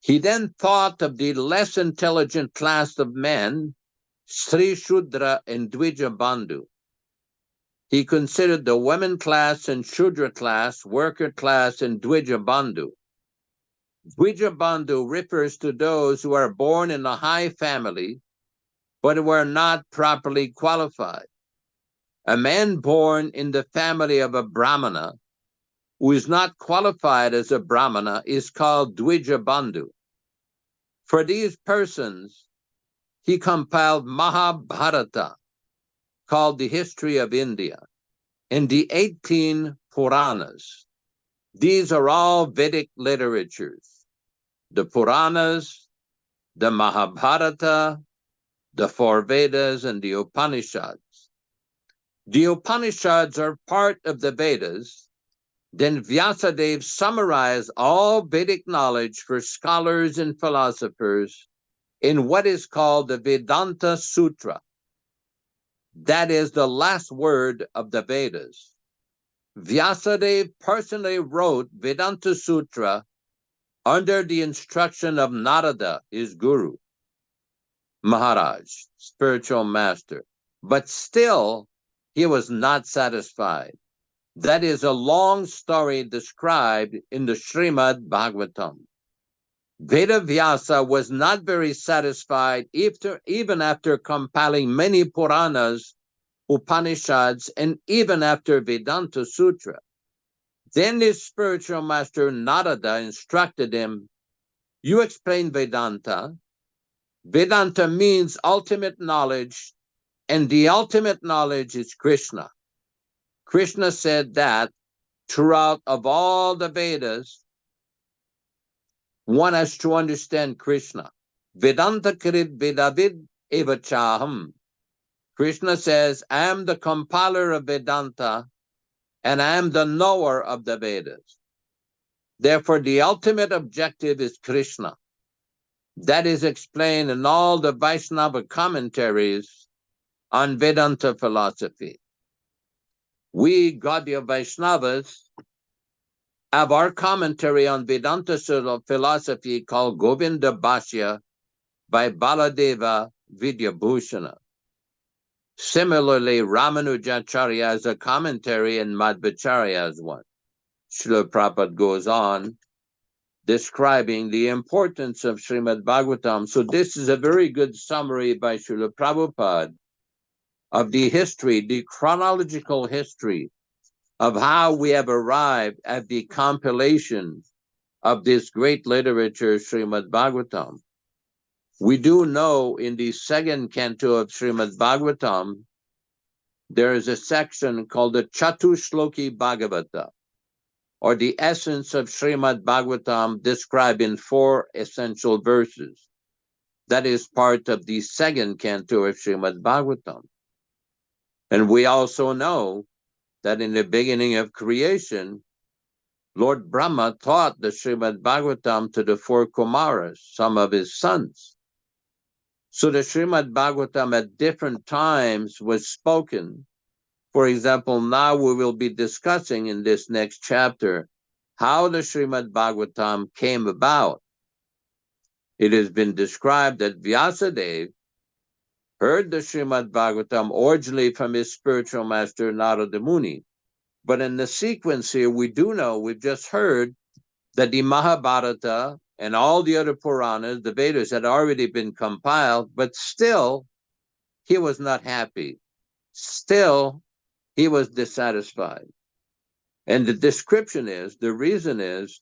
He then thought of the less intelligent class of men, Sri Shudra and Dvija Bandhu. He considered the women class and Shudra class, worker class, and Dvija Bandhu. Dvija Bandhu refers to those who are born in a high family, but who are not properly qualified. A man born in the family of a Brahmana, who is not qualified as a Brahmana, is called Dvija Bandhu. For these persons, he compiled Mahabharata, called the History of India, and the 18 Puranas. These are all Vedic literatures. The Puranas, the Mahabharata, the 4 Vedas, and the Upanishads. The Upanishads are part of the Vedas. Then Vyasadeva summarized all Vedic knowledge for scholars and philosophers in what is called the Vedanta Sutra. That is the last word of the Vedas. Vyasadeva personally wrote Vedanta Sutra under the instruction of Nārada, his guru, Maharaj, spiritual master. But still, he was not satisfied. That is a long story described in the Srimad Bhagavatam. Vedavyasa was not very satisfied even after compiling many Puranas, Upanishads, and even after Vedanta Sutra. Then his spiritual master Nārada instructed him, you explain Vedanta. Vedanta means ultimate knowledge, and the ultimate knowledge is Krishna. Krishna said that throughout of all the Vedas, one has to understand Krishna. Vedanta Krit Vedavid Evachaham. Krishna says, I am the compiler of Vedanta, and I am the knower of the Vedas. Therefore, the ultimate objective is Krishna. That is explained in all the Vaishnava commentaries on Vedanta philosophy. We, Gaudiya Vaishnavas, have our commentary on Vedanta philosophy called Govinda Bhashya by Baladeva Vidyabhushana. Similarly, Ramanujacharya has a commentary and Madhvacharya has one. Srila Prabhupada goes on describing the importance of Srimad Bhagavatam. So this is a very good summary by Srila Prabhupada of the history, the chronological history of how we have arrived at the compilation of this great literature, Srimad Bhagavatam. We do know in the 2nd canto of Srimad Bhagavatam, there is a section called the Chatushloki Bhagavata, or the essence of Srimad Bhagavatam described in 4 essential verses. That is part of the 2nd canto of Srimad Bhagavatam. And we also know that in the beginning of creation, Lord Brahma taught the Srimad Bhagavatam to the 4 Kumaras, some of his sons. So the Srimad Bhagavatam at different times was spoken. For example, now we will be discussing in this next chapter how the Srimad Bhagavatam came about. It has been described that Vyasadeva heard the Srimad Bhagavatam originally from his spiritual master Nārada Muni. But in the sequence here, we do know, we've just heard that the Mahabharata and all the other Puranas, the Vedas, had already been compiled, but still he was not happy. Still, he was dissatisfied. And the description is, the reason is,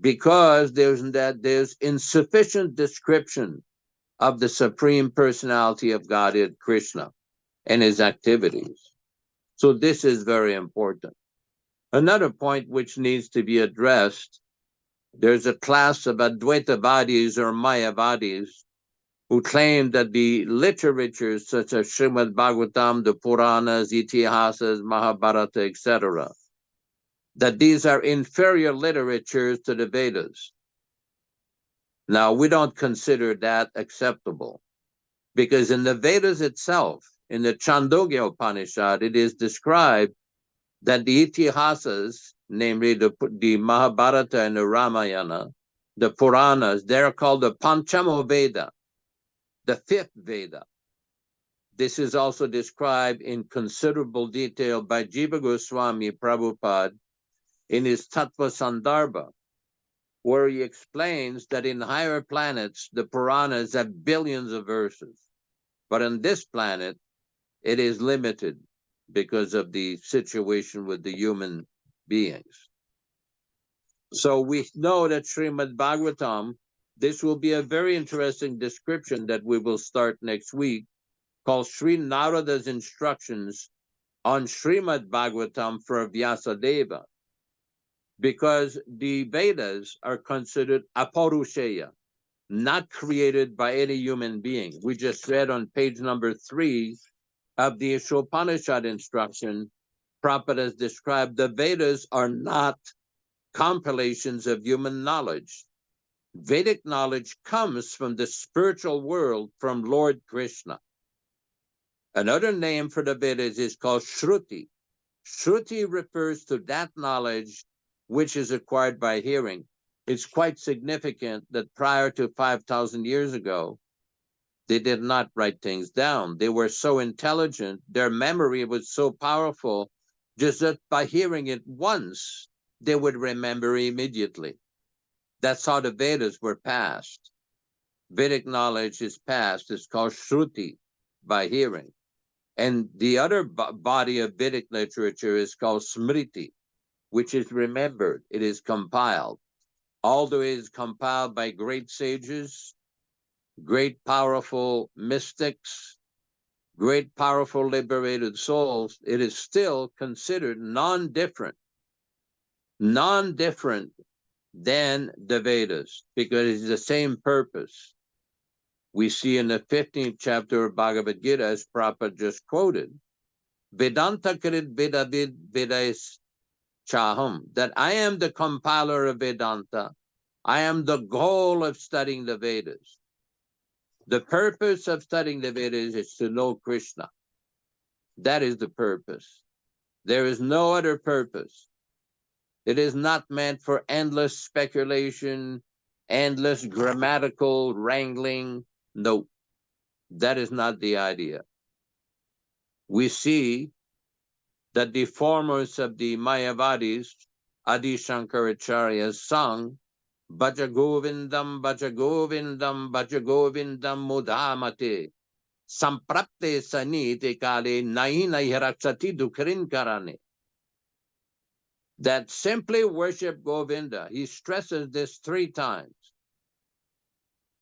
because there's insufficient description of the Supreme Personality of Godhead, Krishna, and his activities. So this is very important. Another point which needs to be addressed, there's a class of Advaitavadis or Mayavadis who claim that the literatures such as Srimad Bhagavatam, the Puranas, Itihasas, Mahabharata, etc., that these are inferior literatures to the Vedas. Now, we don't consider that acceptable because in the Vedas itself, in the Chandogya Upanishad, it is described that the Itihasas, namely the Mahabharata and the Ramayana, the Puranas, they're called the Panchamo Veda, the fifth Veda. This is also described in considerable detail by Jiva Goswami Prabhupada in his Tattva Sandarbha, where he explains that in higher planets, the Puranas have billions of verses. But on this planet, it is limited because of the situation with the human beings. So we know that Srimad Bhagavatam, this will be a very interesting description that we will start next week, called Sri Nārada's Instructions on Srimad Bhagavatam for Vyasadeva, because the Vedas are considered aparusheya, not created by any human being. We just read on page number 3 of the Ishopanishad instruction, Prabhupada has described the Vedas are not compilations of human knowledge. Vedic knowledge comes from the spiritual world, from Lord Krishna. Another name for the Vedas is called Shruti. Shruti refers to that knowledge which is acquired by hearing. It's quite significant that prior to 5,000 years ago, they did not write things down. They were so intelligent, their memory was so powerful, just that by hearing it once, they would remember immediately. That's how the Vedas were passed. Vedic knowledge is passed. It's called Shruti, by hearing. And the other body of Vedic literature is called Smriti, which is remembered. It is compiled. Although it is compiled by great sages, great powerful mystics, great powerful liberated souls, it is still considered non-different than the Vedas, because it's the same purpose. We see in the 15th chapter of Bhagavad Gita, as Prabhupada just quoted, Vedanta Krit Vedavid Vedais Chaham, that I am the compiler of Vedanta. I am the goal of studying the Vedas. The purpose of studying the Vedas is to know Krishna. That is the purpose. There is no other purpose. It is not meant for endless speculation, endless grammatical wrangling. No, that is not the idea. We see that the foremost of the Mayavadis, Adi Shankaracharya, sung Bhaja Govindam, Bhaja Govindam, Bhaja Govindam Mudhamate, Samprapte Sanite Kale Nahi Nahiraksati Dukrin Karane. That simply worship Govinda. He stresses this 3 times.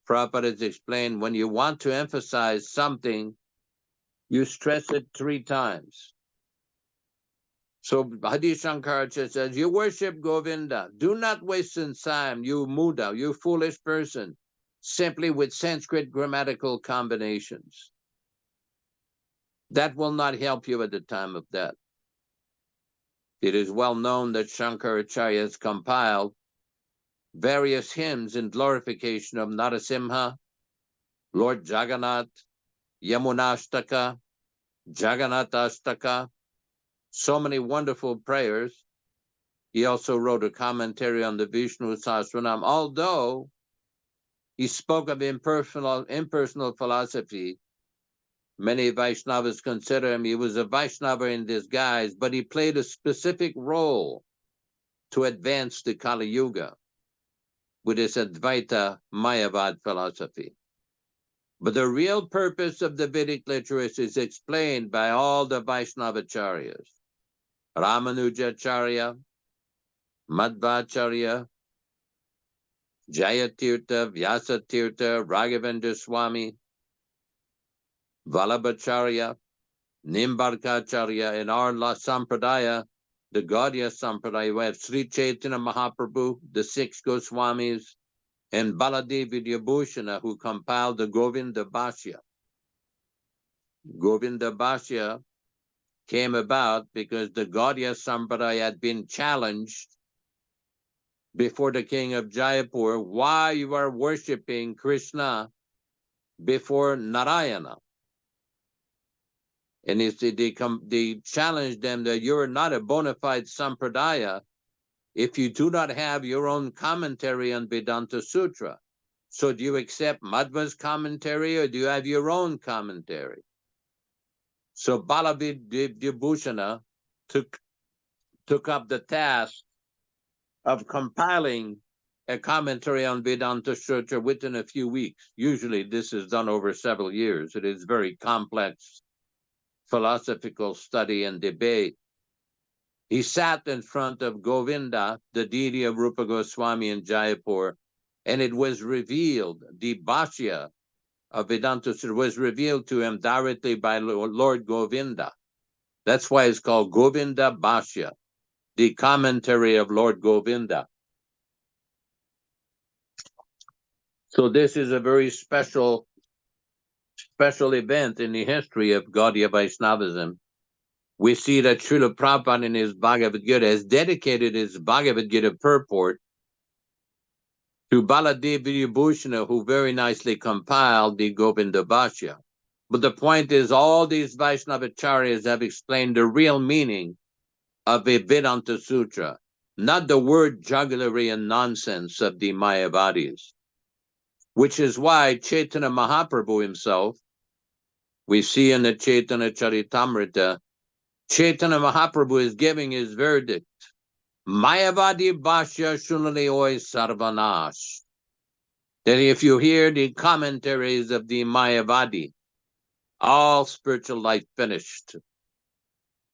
Prabhupada has explained, when you want to emphasize something, you stress it 3 times. So Adi Shankaracharya says, you worship Govinda. Do not waste time, you muda, you foolish person, simply with Sanskrit grammatical combinations. That will not help you at the time of death. It is well known that Shankaracharya has compiled various hymns in glorification of Narasimha, Lord Jagannath, Yamunashtaka, Jagannathastaka, so many wonderful prayers. He also wrote a commentary on the Vishnu Sahasranam. Although he spoke of impersonal philosophy, many Vaishnavas consider him, he was a Vaishnava in disguise, but he played a specific role to advance the Kali Yuga with his Advaita Mayavad philosophy. But the real purpose of the Vedic literature is explained by all the Vaishnavacharyas. Ramanujacharya, Madhvacharya, Jayatirtha, Vyasatirtha, Raghavendra Swami, Vallabhacharya, Nimbarkacharya, and our Sampradaya, the Gaudiya Sampradaya, we have Sri Chaitanya Mahaprabhu, the six Goswamis, and Baladevi Vidyabhushana, who compiled the Govinda Bhashya. Govinda Bhashya came about because the Gaudiya Sampradaya had been challenged before the king of Jaipur, why you are worshipping Krishna before Narayana. And they challenged them that you're not a bona fide Sampradaya if you do not have your own commentary on Vedanta Sutra. So do you accept Madhva's commentary or do you have your own commentary? So Balavidibhushana took up the task of compiling a commentary on Vedanta Sutra within a few weeks. Usually this is done over several years. It is very complex philosophical study and debate. He sat in front of Govinda, the deity of Rupa Goswami in Jaipur, and it was revealed, the Bhashya of Vedanta Sutra was revealed to him directly by Lord Govinda. That's why it's called Govinda Bhashya, the commentary of Lord Govinda. So this is a very special event in the history of Gaudiya Vaishnavism. We see that Srila Prabhupada in his Bhagavad Gita has dedicated his Bhagavad Gita purport to Baladevi Vidyabhushana, who very nicely compiled the Govinda Bhashya. But the point is, all these Vaishnavacharyas have explained the real meaning of a Vedanta Sutra, not the word jugglery and nonsense of the Mayavadis, which is why Chaitanya Mahaprabhu himself, we see in the Chaitanya Charitamrita, Chaitanya Mahaprabhu is giving his verdict. Mayavadi Bhashya Shunali Oi Sarvanash. That if you hear the commentaries of the Mayavadi, all spiritual life finished.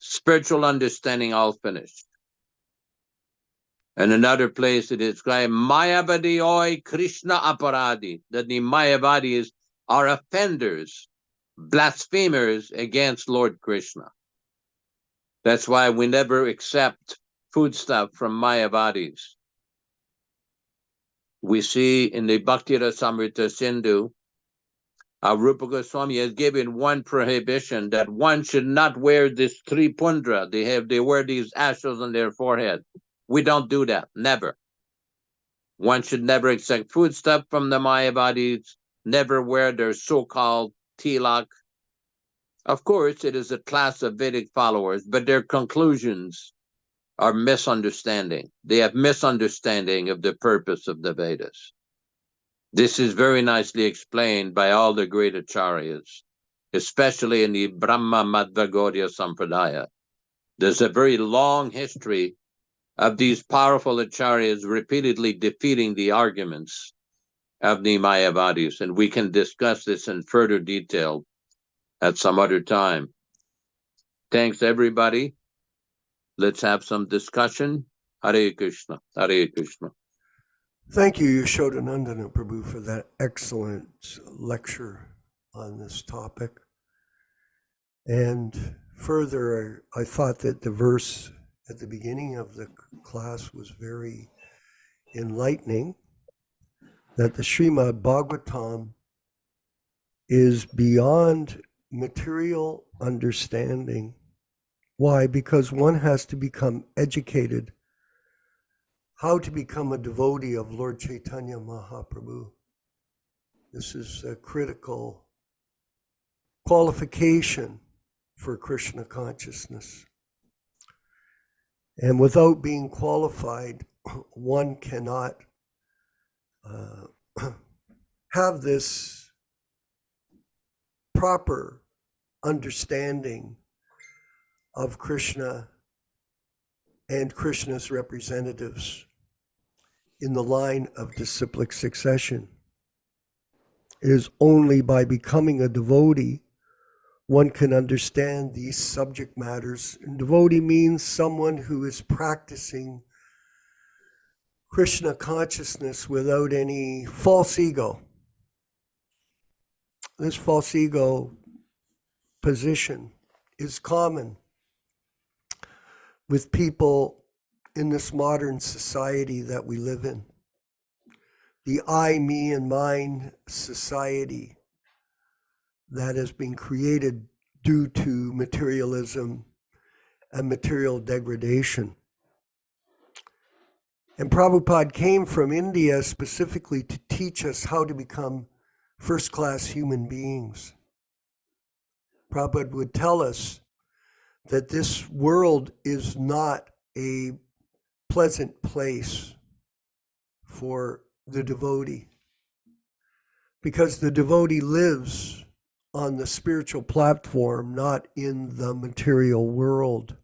Spiritual understanding all finished. And another place it is described, Mayavadi Oi Krishna Aparadi, that the Mayavadis are offenders, blasphemers against Lord Krishna. That's why we never accept foodstuff from Mayavadis. We see in the Bhakti Rasamrita Sindhu, Rupa Goswami has given one prohibition that one should not wear this tripundra. They wear these ashes on their forehead. We don't do that, never. One should never accept foodstuff from the Mayavadis, never wear their so-called tilak. Of course, it is a class of Vedic followers, but their conclusions are misunderstanding. They have misunderstanding of the purpose of the Vedas. This is very nicely explained by all the great acharyas, especially in the Brahma Madhva Gaudiya Sampradaya. There's a very long history of these powerful acharyas repeatedly defeating the arguments of the Mayavadis, and we can discuss this in further detail at some other time. Thanks, everybody. Let's have some discussion. Hare Krishna, Hare Krishna. Thank you, Yashodanandana Prabhu, for that excellent lecture on this topic. And further, I thought that the verse at the beginning of the class was very enlightening, that the Srimad Bhagavatam is beyond material understanding. Why? Because one has to become educated how to become a devotee of Lord Chaitanya Mahaprabhu. This is a critical qualification for Krishna consciousness. And without being qualified, one cannot have this proper understanding of Krishna and Krishna's representatives in the line of disciplic succession. It is only by becoming a devotee one can understand these subject matters. And devotee means someone who is practicing Krishna consciousness without any false ego. This false ego position is common with people in this modern society that we live in. The I, me, and mine society that has been created due to materialism and material degradation. And Prabhupada came from India specifically to teach us how to become first-class human beings. Prabhupada would tell us that this world is not a pleasant place for the devotee, because the devotee lives on the spiritual platform, not in the material world.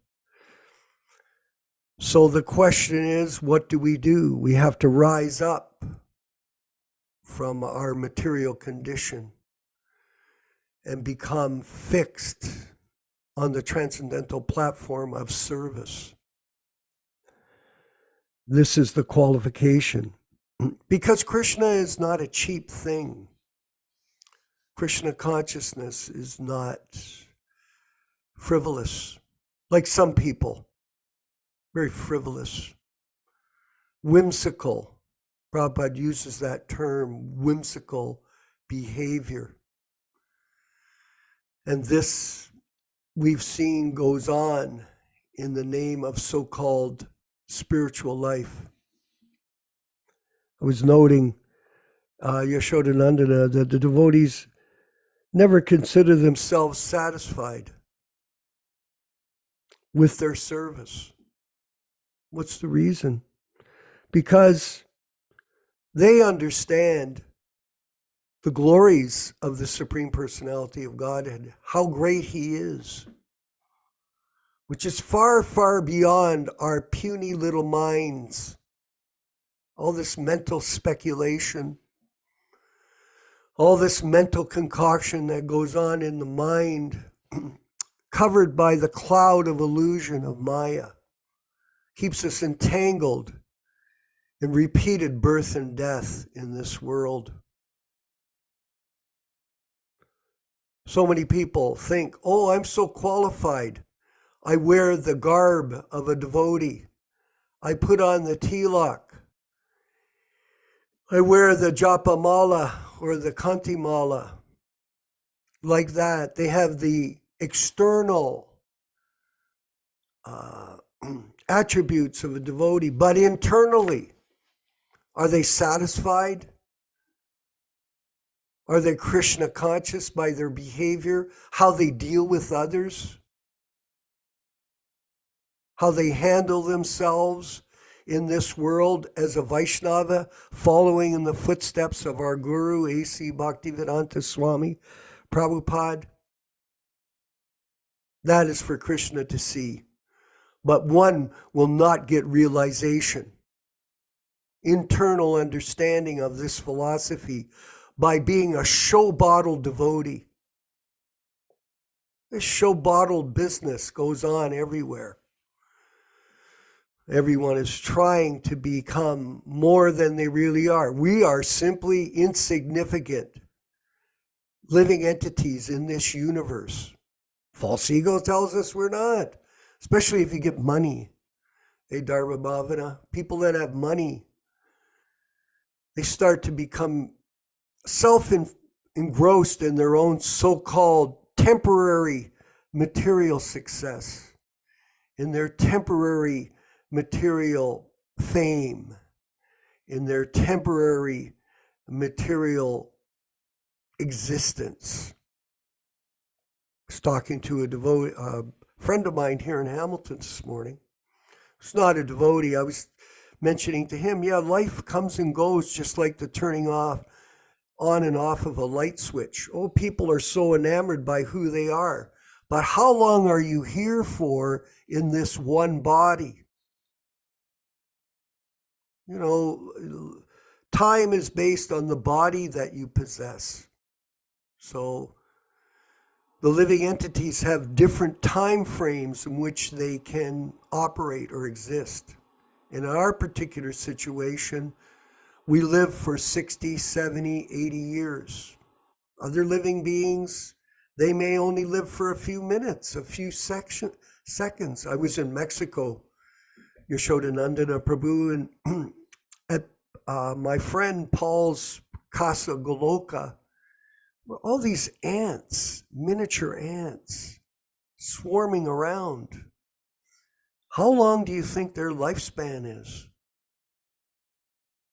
So the question is, what do? We have to rise up from our material condition and become fixed on the transcendental platform of service. This is the qualification. Because Krishna is not a cheap thing. Krishna consciousness is not frivolous, like some people. Very frivolous, whimsical. Prabhupada uses that term, whimsical behavior. And this, we've seen, goes on in the name of so-called spiritual life. I was noting, Yashodanandana, that the devotees never consider themselves satisfied with their service. What's the reason? Because they understand the glories of the Supreme Personality of Godhead, how great He is, which is far, far beyond our puny little minds. All this mental speculation, all this mental concoction that goes on in the mind, covered by the cloud of illusion of Maya, keeps us entangled in repeated birth and death in this world. So many people think, oh, I'm so qualified. I wear the garb of a devotee. I put on the tilak. I wear the japa mala or the kanti mala. Like that. They have the external attributes of a devotee, but internally, are they satisfied? Are they Krishna conscious by their behavior, how they deal with others, how they handle themselves in this world as a Vaishnava, following in the footsteps of our Guru, A.C. Bhaktivedanta Swami Prabhupada? That is for Krishna to see. But one will not get realization, internal understanding of this philosophy by being a show-bottled devotee. This show-bottled business goes on everywhere. Everyone is trying to become more than they really are. We are simply insignificant living entities in this universe. False ego tells us we're not. Especially if you get money. Hey, Dharma Bhavana, people that have money, they start to become self-engrossed in their own so-called temporary material success, in their temporary material fame, in their temporary material existence. I was talking to a friend of mine here in Hamilton this morning. It's not a devotee. I was mentioning to him, yeah, life comes and goes just like the turning on and off of a light switch. Oh, people are so enamored by who they are. But how long are you here for in this one body? You know, time is based on the body that you possess. So the living entities have different time frames in which they can operate or exist. In our particular situation, we live for 60, 70, 80 years. Other living beings, they may only live for a few minutes, a few seconds. I was in Mexico, Yashodanandana Prabhu, and at my friend Paul's Casa Goloka, were all these ants, miniature ants, swarming around. How long do you think their lifespan is?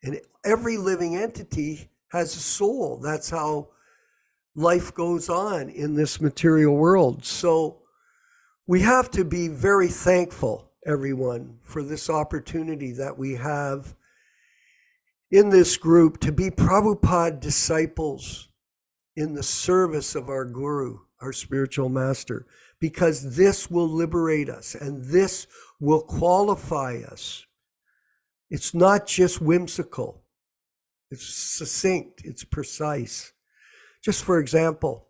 And every living entity has a soul. That's how life goes on in this material world. So we have to be very thankful, everyone, for this opportunity that we have in this group to be Prabhupada disciples in the service of our Guru, our spiritual master, because this will liberate us and this will qualify us. It's not just whimsical. It's succinct. It's precise. Just for example,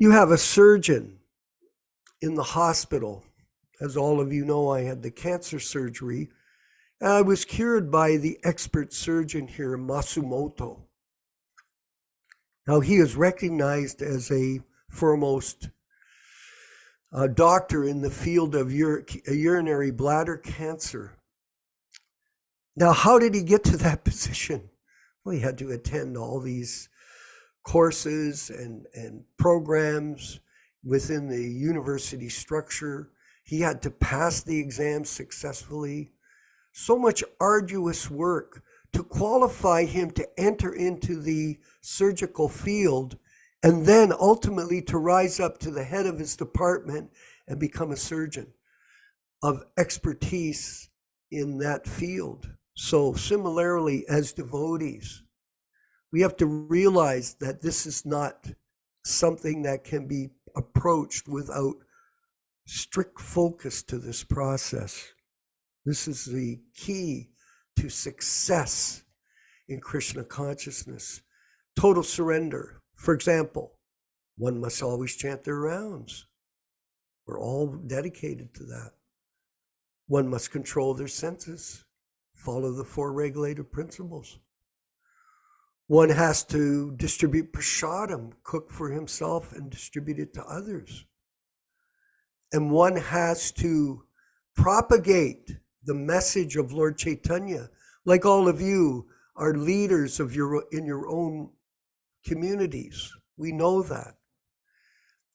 you have a surgeon in the hospital. As all of you know, I had the cancer surgery. I was cured by the expert surgeon here, Masumoto. Now, he is recognized as a foremost doctor in the field of urinary bladder cancer. Now, how did he get to that position? Well, he had to attend all these courses and programs within the university structure. He had to pass the exams successfully. So much arduous work to qualify him to enter into the surgical field and then ultimately to rise up to the head of his department and become a surgeon of expertise in that field. So similarly, as devotees, we have to realize that this is not something that can be approached without strict focus to this process. This is the key to success in Krishna consciousness. Total surrender. For example, one must always chant their rounds. We're all dedicated to that. One must control their senses, follow the 4 regulative principles. One has to distribute prasadam, cook for himself and distribute it to others. And one has to propagate the message of Lord Chaitanya, like all of you are leaders of in your own communities. We know that.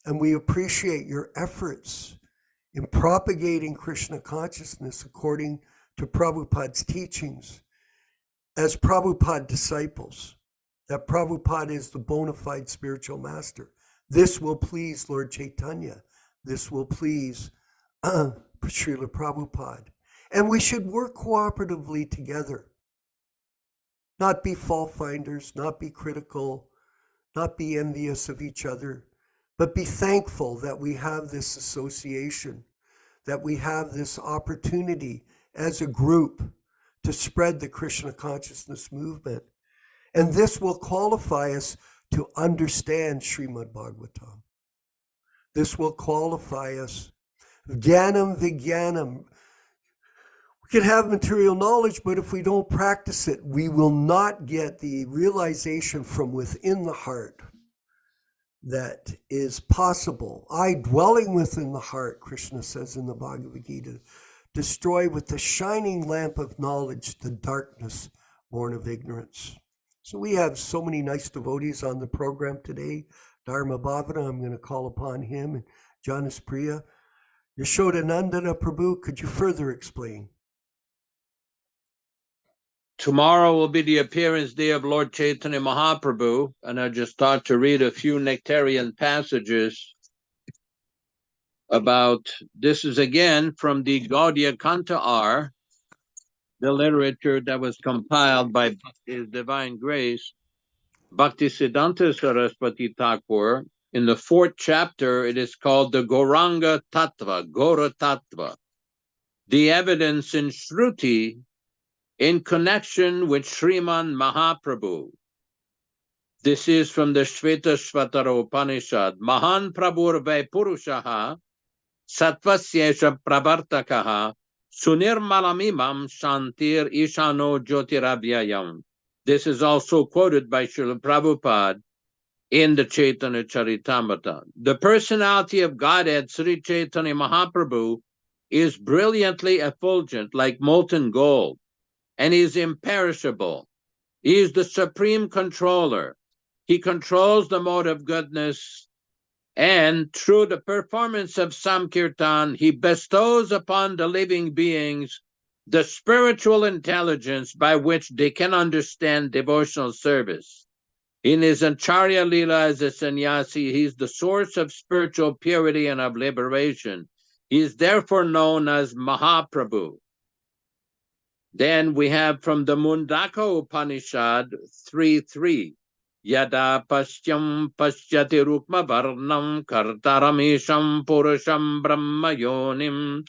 And we appreciate your efforts in propagating Krishna consciousness according to Prabhupada's teachings as Prabhupada disciples, that Prabhupada is the bona fide spiritual master. This will please Lord Chaitanya. This will please Srila Prabhupada. And we should work cooperatively together. Not be fault finders, not be critical, not be envious of each other, but be thankful that we have this association, that we have this opportunity as a group to spread the Krishna consciousness movement. And this will qualify us to understand Srimad Bhagavatam. This will qualify us. Jnanam Vijnanam. We can have material knowledge, but if we don't practice it, we will not get the realization from within the heart that is possible. I, dwelling within the heart, Krishna says in the Bhagavad Gita, destroy with the shining lamp of knowledge the darkness born of ignorance. So we have so many nice devotees on the program today. Dharma Bhavana, I'm going to call upon him, and Janas Priya. Yashodanandana Prabhu, could you further explain? tomorrow will be the appearance day of Lord Chaitanya Mahaprabhu, and I just thought to read a few nectarian passages about, this is again from the Gaudiya Kanta R, the literature that was compiled by His Divine Grace, Bhaktisiddhanta Saraswati Thakur. In the 4th chapter, it is called the Gauranga Tattva, Gora Tattva, the evidence in Shruti in connection with Sriman Mahaprabhu. This is from the Shvetashvatara Upanishad. Mahan Prabhur Vai Purushaha Sattvasyesha Pravartakaha Sunirmalamimam Shantir Ishano Jyotirabhyayam. This is also quoted by Srila Prabhupada in the Chaitanya Charitamrita. The personality of Godhead, Sri Chaitanya Mahaprabhu, is brilliantly effulgent like molten gold, and is imperishable. He is the supreme controller. He controls the mode of goodness, and through the performance of Samkirtan, he bestows upon the living beings the spiritual intelligence by which they can understand devotional service. In his Acharya Leela as a sannyasi, he is the source of spiritual purity and of liberation. He is therefore known as Mahaprabhu. Then we have from the Mundaka Upanishad 3:3. Yada pasyam pasyati rukma varnam kartaramesham purusham brahma yonim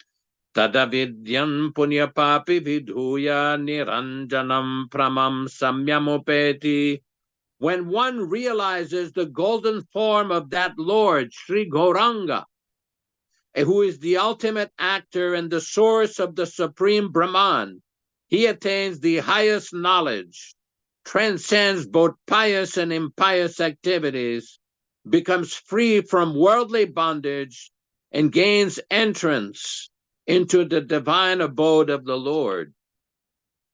tadavidyan punyapapi vidhuya niranjanam pramam samyamupeti. When one realizes the golden form of that Lord, Sri Gauranga, who is the ultimate actor and the source of the supreme Brahman, he attains the highest knowledge, transcends both pious and impious activities, becomes free from worldly bondage, and gains entrance into the divine abode of the Lord.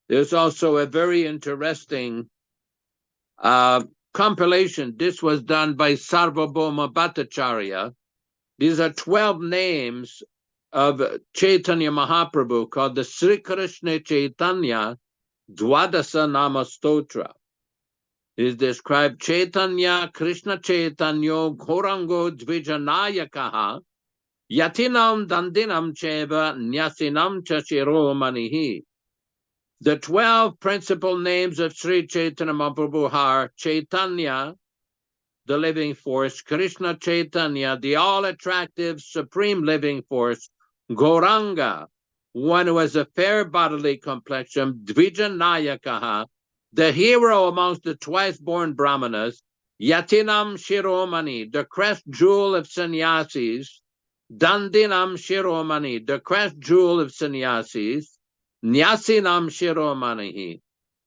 There's also a very interesting compilation. This was done by Sarvabhauma Bhattacharya. These are 12 names of Chaitanya Mahaprabhu called the Sri Krishna Chaitanya Dwadasa Nama Stotra. It is described Chaitanya Krishna Chaitanya Gaurango Dvijanayakaha Yatinam Dandinam Cheva Nyasinam Chashiromanihi. The 12 principal names of Sri Chaitanya Mahaprabhu are Chaitanya, the living force, Krishna Chaitanya, the all-attractive supreme living force, Gauranga, one who has a fair bodily complexion, Dvijanayakaha, the hero amongst the twice-born Brahmanas, Yatinam Shiromani, the crest jewel of sannyasis, Dandinam Shiromani, the crest jewel of sannyasis, Nyasinam Shiromani,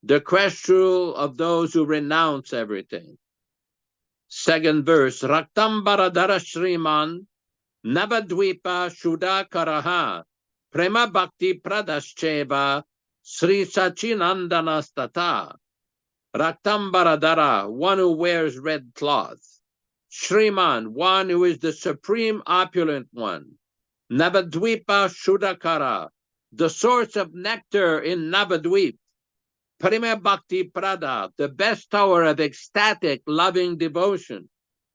the crest jewel of those who renounce everything. Second verse, Raktam Baradara Shriman, Navadvipa Shuddha Karaha, Prema Bhakti Pradascheva, Sri Sachinandanastata. Raktam Baradara, one who wears red cloth. Shriman, one who is the supreme opulent one. Navadvipa Shuddhakara, the source of nectar in Navadvip. Prema Bhakti Prada, the bestower of ecstatic, loving devotion.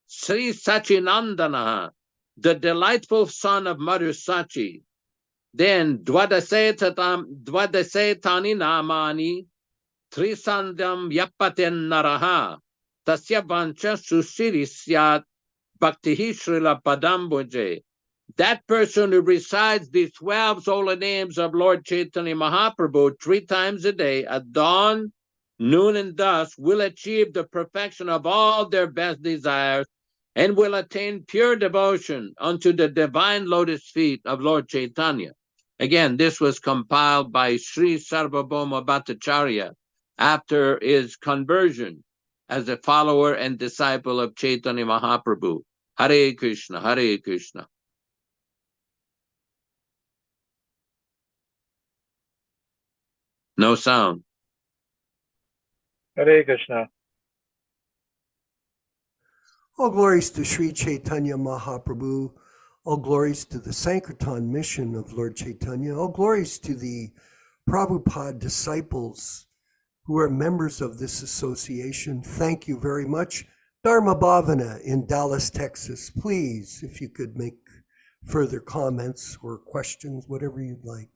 Sri Sachinandana, the delightful son of Mother Sachi. Then Dvadasetani Namani, Trisandam Yapaten Naraha, Tasya Vancha Susirisyat, Bhaktihi Srila Padambuje. That person who recites these 12 holy names of Lord Chaitanya Mahaprabhu 3 times a day at dawn, noon, and dusk will achieve the perfection of all their best desires and will attain pure devotion unto the divine lotus feet of Lord Chaitanya. Again, this was compiled by Sri Sarvabhauma Bhattacharya after his conversion as a follower and disciple of Chaitanya Mahaprabhu. Hare Krishna, Hare Krishna. No sound. Hare Krishna. All glories to Sri Chaitanya Mahaprabhu. All glories to the Sankirtan mission of Lord Chaitanya. All glories to the Prabhupada disciples who are members of this association, thank you very much. Dharma Bhavana in Dallas, Texas, please, if you could make further comments or questions, whatever you'd like.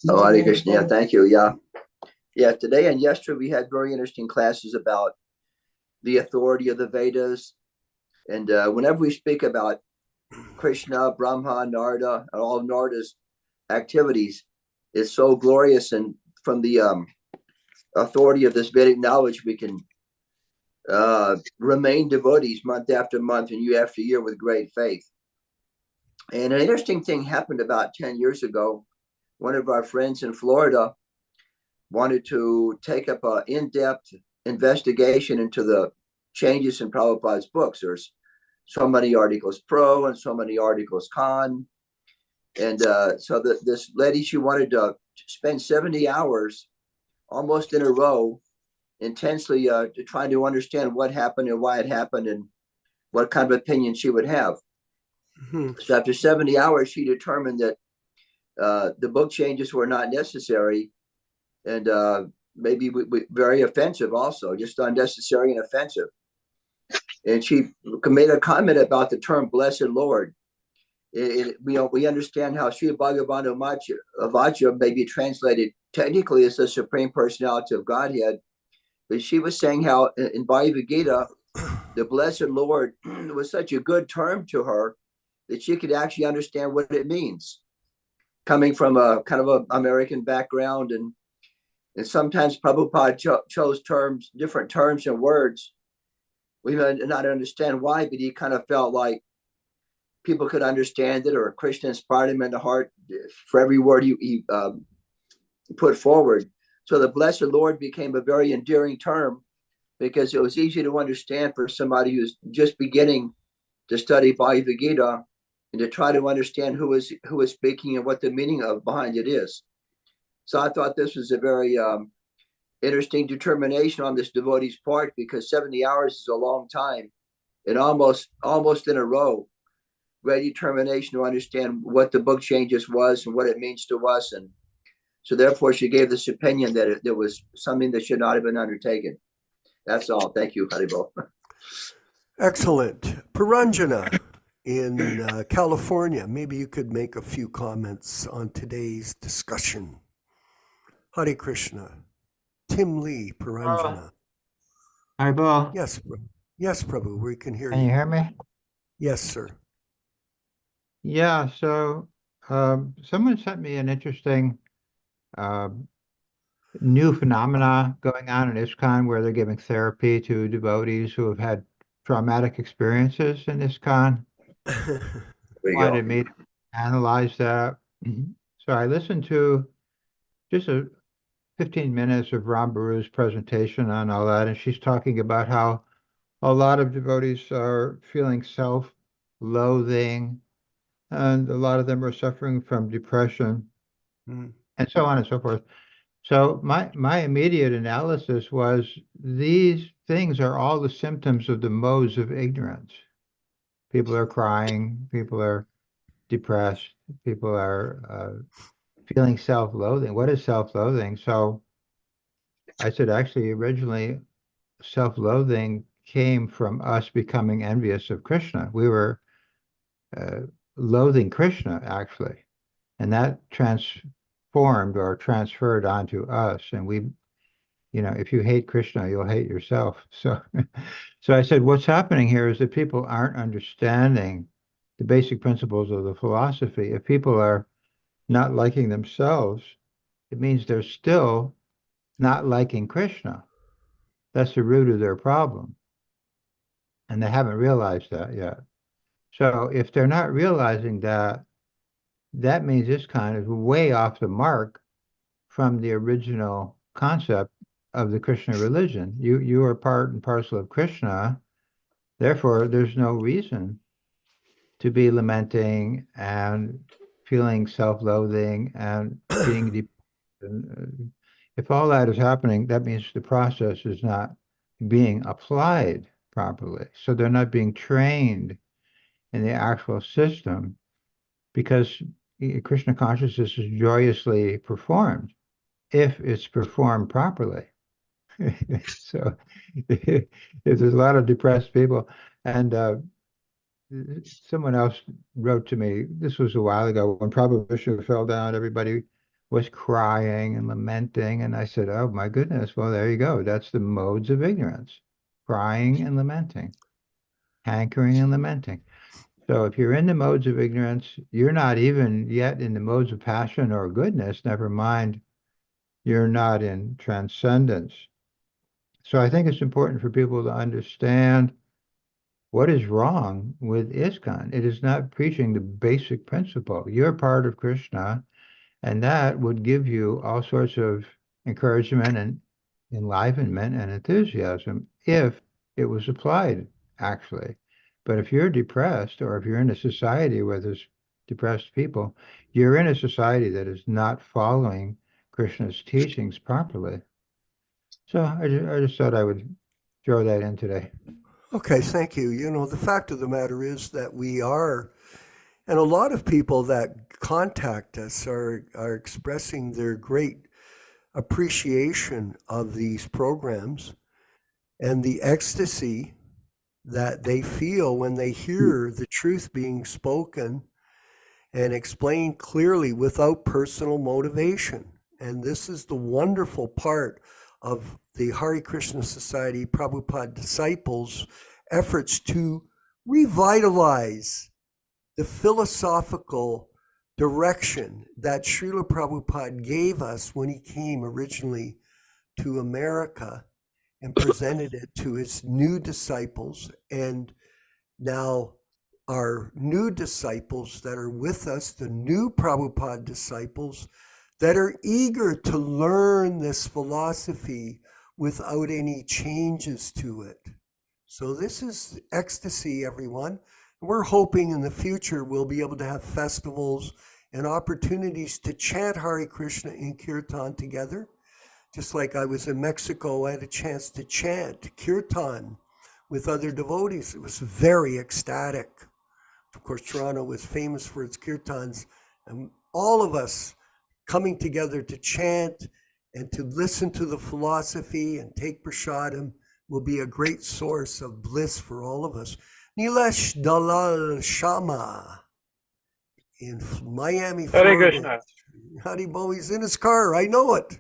Oh, Hare Krishna. Yeah, thank you. Yeah. Today and yesterday we had very interesting classes about the authority of the Vedas. And whenever we speak about Krishna, Brahma, Nārada, and all of Nārada's activities, it's so glorious. And from the authority of this Vedic knowledge, we can remain devotees month after month and year after year with great faith. And an interesting thing happened about 10 years ago. One of our friends in Florida wanted to take up an in-depth investigation into the changes in Prabhupada's books. There's so many articles pro and so many articles con. And so this lady, she wanted to spend 70 hours almost in a row intensely trying to understand what happened and why it happened and what kind of opinion she would have. Mm-hmm. So after 70 hours, she determined that the book changes were not necessary and maybe very offensive also, just unnecessary and offensive. And she made a comment about the term Blessed Lord. We understand how Sri Bhagavata Vacha may be translated technically as the Supreme Personality of Godhead, but she was saying how in Bhagavad Gita, the Blessed Lord was such a good term to her that she could actually understand what it means. Coming from a kind of an American background, and sometimes Prabhupada chose different terms and words. We may not understand why, but he kind of felt like people could understand it, or Krishna inspired him in the heart for every word he put forward. So the Blessed Lord became a very endearing term because it was easy to understand for somebody who's just beginning to study Bhagavad Gita and to try to understand who is speaking and what the meaning behind it is. So I thought this was a very interesting determination on this devotee's part, because 70 hours is a long time, and almost in a row, great determination to understand what the book changes was and what it means to us. And so therefore she gave this opinion that it was something that should not have been undertaken. That's all. Thank you, Haribol. Excellent. Puranjana in California, maybe you could make a few comments on today's discussion. Hare Krishna. Tim Lee, Puranjana. Haribol. Yes, Prabhu, we can hear you. Can you hear me? Yes, sir. Yeah, so someone sent me an interesting new phenomena going on in ISKCON, where they're giving therapy to devotees who have had traumatic experiences in ISKCON. Wanted me to analyze that. So I listened to just 15 minutes of Ram Baru's presentation on all that, and she's talking about how a lot of devotees are feeling self-loathing, and a lot of them are suffering from depression, and so on and so forth. So my immediate analysis was these things are all the symptoms of the modes of ignorance. People are crying, people are depressed, people are feeling self-loathing. What is self-loathing? So I said, actually, originally, self-loathing came from us becoming envious of Krishna. We were loathing Krishna, actually, and that transformed or transferred onto us. And we, if you hate Krishna, you'll hate yourself. So I said, what's happening here is that people aren't understanding the basic principles of the philosophy. If people are not liking themselves, it means they're still not liking Krishna. That's the root of their problem. And they haven't realized that yet. So if they're not realizing that, that means this kind of way off the mark from the original concept of the Krishna religion. You are part and parcel of Krishna. Therefore, there's no reason to be lamenting and feeling self-loathing and being depressed. If all that is happening, that means the process is not being applied properly. So they're not being trained in the actual system, because Krishna consciousness is joyously performed. if it's performed properly. So if there's a lot of depressed people, and someone else wrote to me, this was a while ago, when Prabhu Vishnu fell down, everybody was crying and lamenting. And I said, oh my goodness, well, there you go. That's the modes of ignorance, crying and lamenting, hankering and lamenting. So if you're in the modes of ignorance, you're not even yet in the modes of passion or goodness, never mind, you're not in transcendence. So I think it's important for people to understand what is wrong with ISKCON. It is not preaching the basic principle. You're part of Krishna, and that would give you all sorts of encouragement and enlivenment and enthusiasm if it was applied, actually. But if you're depressed, or if you're in a society where there's depressed people, you're in a society that is not following Krishna's teachings properly. So I just thought I would throw that in today. Okay, thank you. The fact of the matter is that we are, and a lot of people that contact us are expressing their great appreciation of these programs and the ecstasy that they feel when they hear the truth being spoken and explained clearly without personal motivation. And this is the wonderful part of the Hare Krishna Society Prabhupada disciples' efforts to revitalize the philosophical direction that Srila Prabhupada gave us when he came originally to America and presented it to his new disciples. And now our new disciples that are with us, the new Prabhupada disciples that are eager to learn this philosophy without any changes to it. So this is ecstasy, everyone. We're hoping in the future we'll be able to have festivals and opportunities to chant Hare Krishna in Kirtan together. Just like I was in Mexico, I had a chance to chant Kirtan with other devotees. It was very ecstatic. Of course, Toronto was famous for its Kirtans, and all of us coming together to chant and to listen to the philosophy and take prasadam will be a great source of bliss for all of us. Nilesh Dalal Shama in Miami, Hare Florida. Krishna. Haribo, he's in his car. I know it.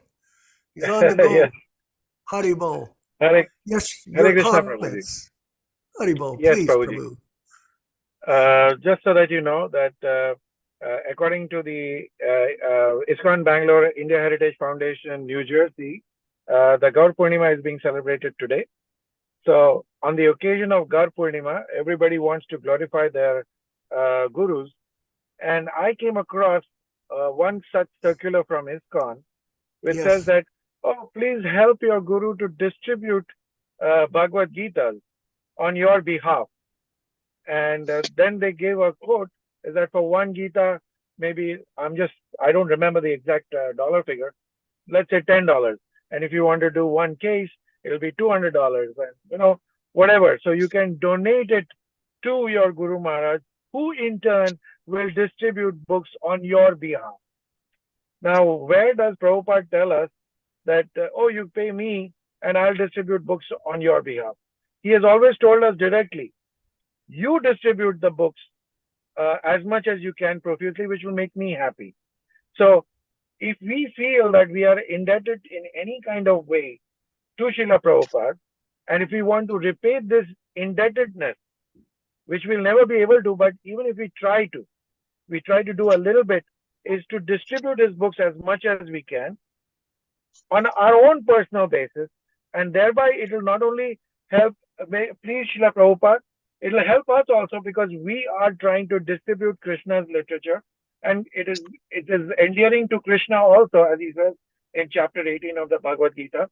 He's on the go. Yes. Haribo. Hare, Yes, Hare your Krishna, Prabhuji. comments. Haribo, Yes, please, Prabhuji. Prabhu. Just so that you know that according to the ISKCON Bangalore India Heritage Foundation, New Jersey, the Gaur Purnima is being celebrated today. So on the occasion of Gaur Purnima, everybody wants to glorify their gurus. And I came across one such circular from ISKCON, which says that, oh, please help your guru to distribute Bhagavad Gita on your behalf. And then they gave a quote, is that for one Gita, maybe I don't remember the exact dollar figure, let's say $10. And if you want to do one case, it'll be $200, and whatever. So you can donate it to your Guru Maharaj, who in turn will distribute books on your behalf. Now, where does Prabhupada tell us that, oh, you pay me and I'll distribute books on your behalf? He has always told us directly, you distribute the books as much as you can profusely, which will make me happy. So if we feel that we are indebted in any kind of way to Srila Prabhupada, and if we want to repay this indebtedness, which we'll never be able to, but even if we try to do a little bit, is to distribute his books as much as we can on our own personal basis, and thereby it will not only help please Srila Prabhupada, it will help us also because we are trying to distribute Krishna's literature, and it is endearing to Krishna also, as he says in chapter 18 of the Bhagavad Gita.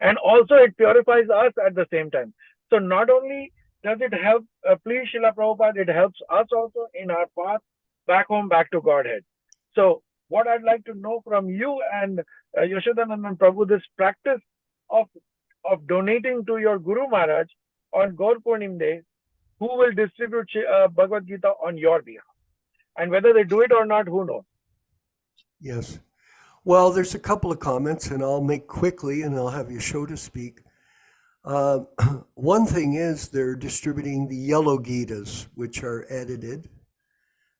And also it purifies us at the same time. So not only does it help please Srila Prabhupada, it helps us also in our path back home, back to Godhead. So what I'd like to know from you and Yashodanandan Prabhu, this practice of donating to your Guru Maharaj on Gaur Purnim Day, who will distribute Bhagavad Gita on your behalf. And whether they do it or not, who knows? Yes. Well, there's a couple of comments, and I'll make quickly, and I'll have Yashoda speak. One thing is they're distributing the yellow Gitas, which are edited.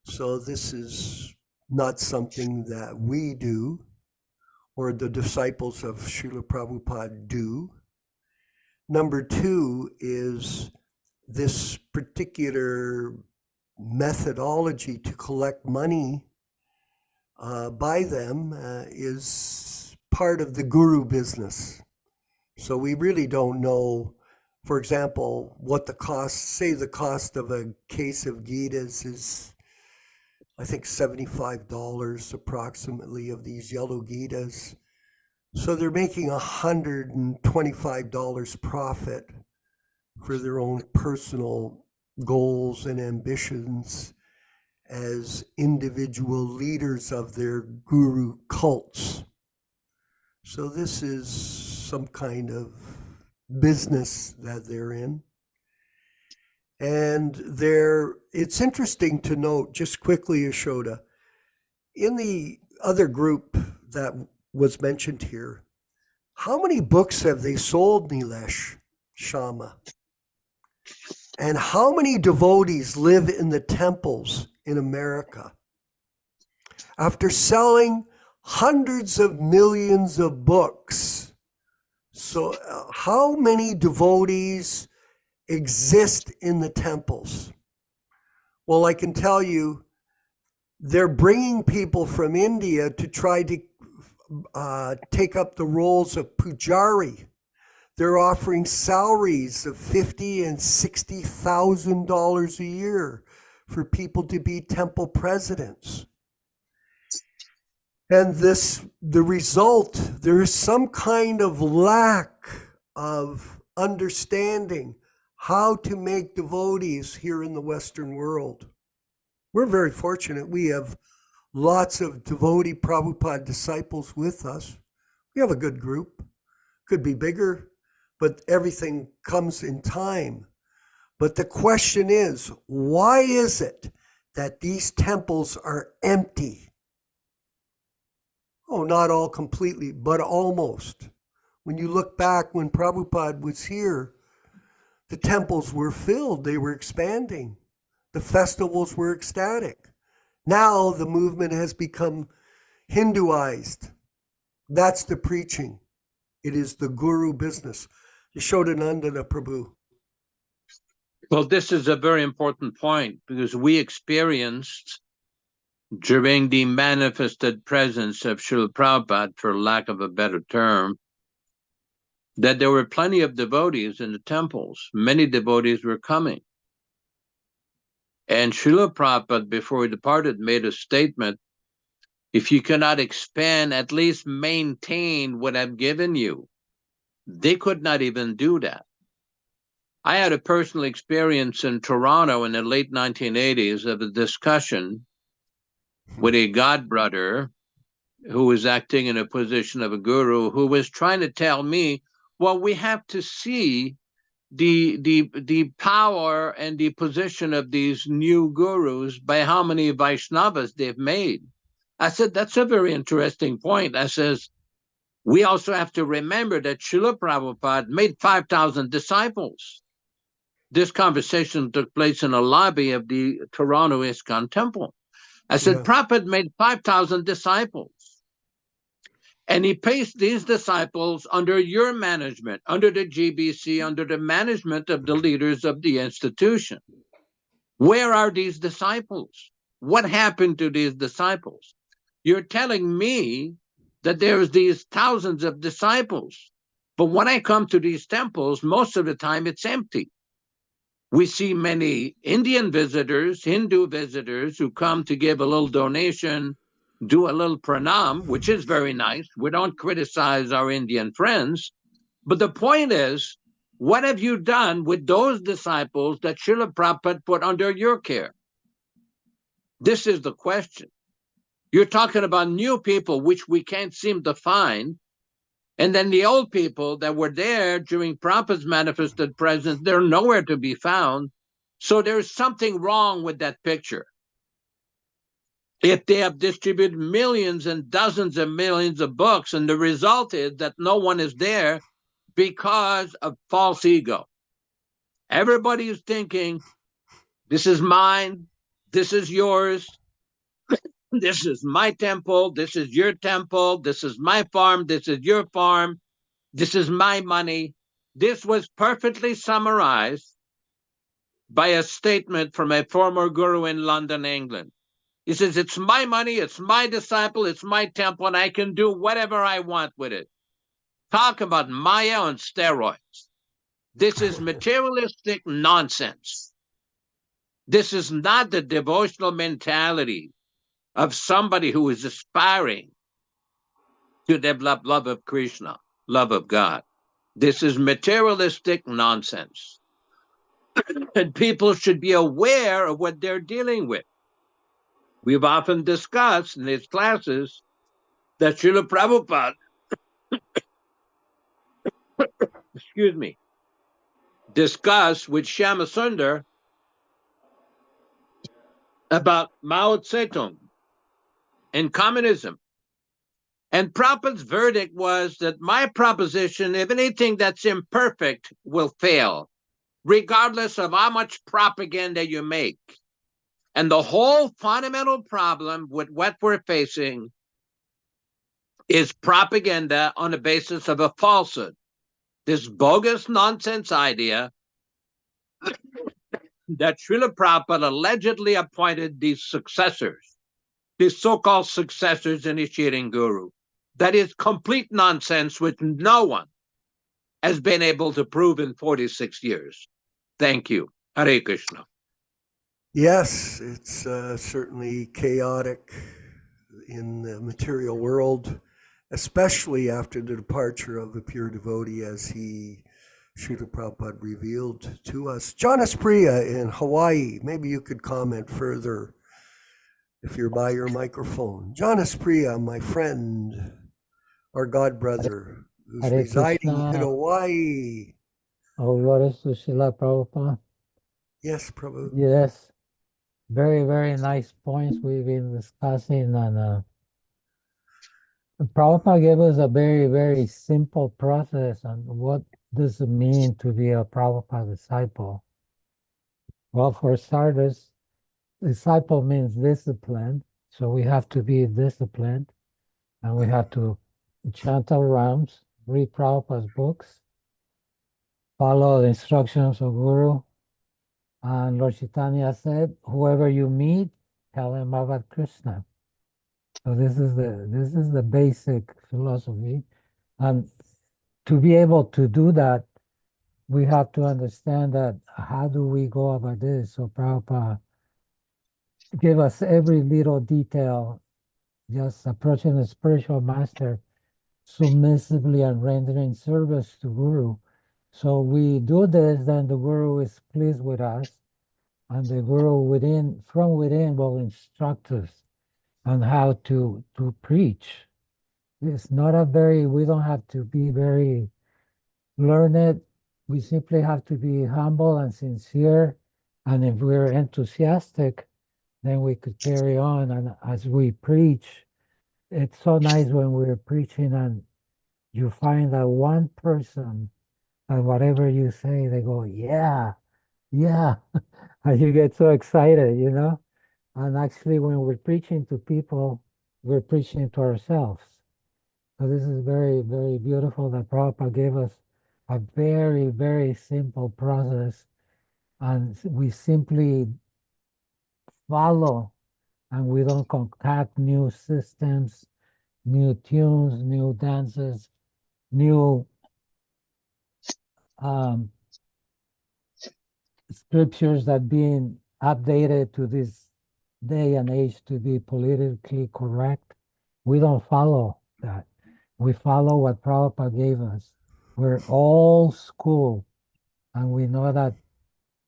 So this is not something that we do or the disciples of Srila Prabhupada do. Number two is this particular methodology to collect money by them is part of the guru business. So we really don't know, for example, what the cost, say the cost of a case of Gitas is, I think $75 approximately of these yellow Gitas. So they're making $125 profit for their own personal goals and ambitions as individual leaders of their guru cults. So this is some kind of business that they're in. And it's interesting to note, just quickly, Yashoda, in the other group that was mentioned here, how many books have they sold, Nilesh Shama? And how many devotees live in the temples in America? After selling hundreds of millions of books, so how many devotees exist in the temples? Well, I can tell you, they're bringing people from India to try to take up the roles of pujari. They're offering salaries of $50,000 and $60,000 a year for people to be temple presidents. And the result, there is some kind of lack of understanding how to make devotees here in the Western world. We're very fortunate. We have lots of devotee Prabhupada disciples with us. We have a good group. Could be bigger, but everything comes in time. But the question is, why is it that these temples are empty? Oh, not all completely, but almost. When you look back when Prabhupada was here, the temples were filled, they were expanding. The festivals were ecstatic. Now the movement has become Hinduized. That's the preaching. It is the guru business. Yashodanandana Prabhu. Well, this is a very important point because we experienced during the manifested presence of Srila Prabhupada, for lack of a better term, that there were plenty of devotees in the temples. Many devotees were coming. And Srila Prabhupada, before he departed, made a statement, if you cannot expand, at least maintain what I've given you. They could not even do that. I had a personal experience in Toronto in the late 1980s of a discussion with a godbrother who was acting in a position of a guru, who was trying to tell me, well, we have to see the power and the position of these new gurus by how many Vaishnavas they've made. I said, that's a very interesting point. I says, we also have to remember that Srila Prabhupada made 5,000 disciples. This conversation took place in a lobby of the Toronto ISKCON temple. I said, Prabhupada made 5,000 disciples. And he placed these disciples under your management, under the GBC, under the management of the leaders of the institution. Where are these disciples? What happened to these disciples? You're telling me that there's these thousands of disciples, but when I come to these temples, most of the time it's empty. We see many Indian visitors, Hindu visitors who come to give a little donation, do a little pranam, which is very nice. We don't criticize our Indian friends. But the point is, what have you done with those disciples that Srila Prabhupada put under your care? This is the question. You're talking about new people, which we can't seem to find. And then the old people that were there during Prabhupada's manifested presence, they're nowhere to be found. So there's something wrong with that picture. if they have distributed millions and dozens of millions of books, and the result is that no one is there because of false ego. Everybody is thinking, this is mine, this is yours, this is my temple, this is your temple, this is my farm, this is your farm, this is my money. This was perfectly summarized by a statement from a former guru in London, England. He says, it's my money, it's my disciple, it's my temple, and I can do whatever I want with it. Talk about Maya on steroids. This is materialistic nonsense. This is not the devotional mentality of somebody who is aspiring to develop love of Krishna, love of God. This is materialistic nonsense. And people should be aware of what they're dealing with. We've often discussed in these classes that Srila Prabhupada, excuse me, discussed with Shama Sundar about Mao Zedong and communism. And Prabhupada's verdict was that my proposition, if anything that's imperfect, will fail, regardless of how much propaganda you make. And the whole fundamental problem with what we're facing is propaganda on the basis of a falsehood. This bogus nonsense idea that Srila Prabhupada allegedly appointed these successors, these so-called successors initiating guru. That is complete nonsense, which no one has been able to prove in 46 years. Thank you. Hare Krishna. Yes, it's certainly chaotic in the material world, especially after the departure of the pure devotee, as Srila Prabhupada revealed to us. Jonas Priya in Hawaii, maybe you could comment further if you're by your microphone. Jonas Priya, my friend, our god brother, who's Hare residing Krishna. in Hawaii. Oh, glory to Srila Prabhupada. Yes, Prabhu. Yes, very, very nice points we've been discussing. And Prabhupada gave us a very, very simple process on what does it mean to be a Prabhupada disciple. Well, for starters, disciple means discipline. So we have to be disciplined, and we have to chant our rounds, read Prabhupada's books, follow the instructions of Guru. And Lord Chaitanya said, whoever you meet, tell him about Krishna. So this is the basic philosophy. And to be able to do that, we have to understand that how do we go about this? So Prabhupada gave us every little detail, just approaching the spiritual master submissively and rendering service to Guru. So we do this, then the Guru is pleased with us, and the Guru from within will instruct us on how to preach. It's not we don't have to be very learned. We simply have to be humble and sincere. And if we're enthusiastic, then we could carry on. And as we preach, it's so nice when we're preaching and you find that one person, and whatever you say, they go, yeah, yeah. And you get so excited, And actually, when we're preaching to people, we're preaching to ourselves. So this is very, very beautiful that Prabhupada gave us a very, very simple process. And we simply follow, and we don't concoct new systems, new tunes, new dances, new scriptures that being updated to this day and age to be politically correct. We don't follow that. We follow what Prabhupada gave us. We're old school, and we know that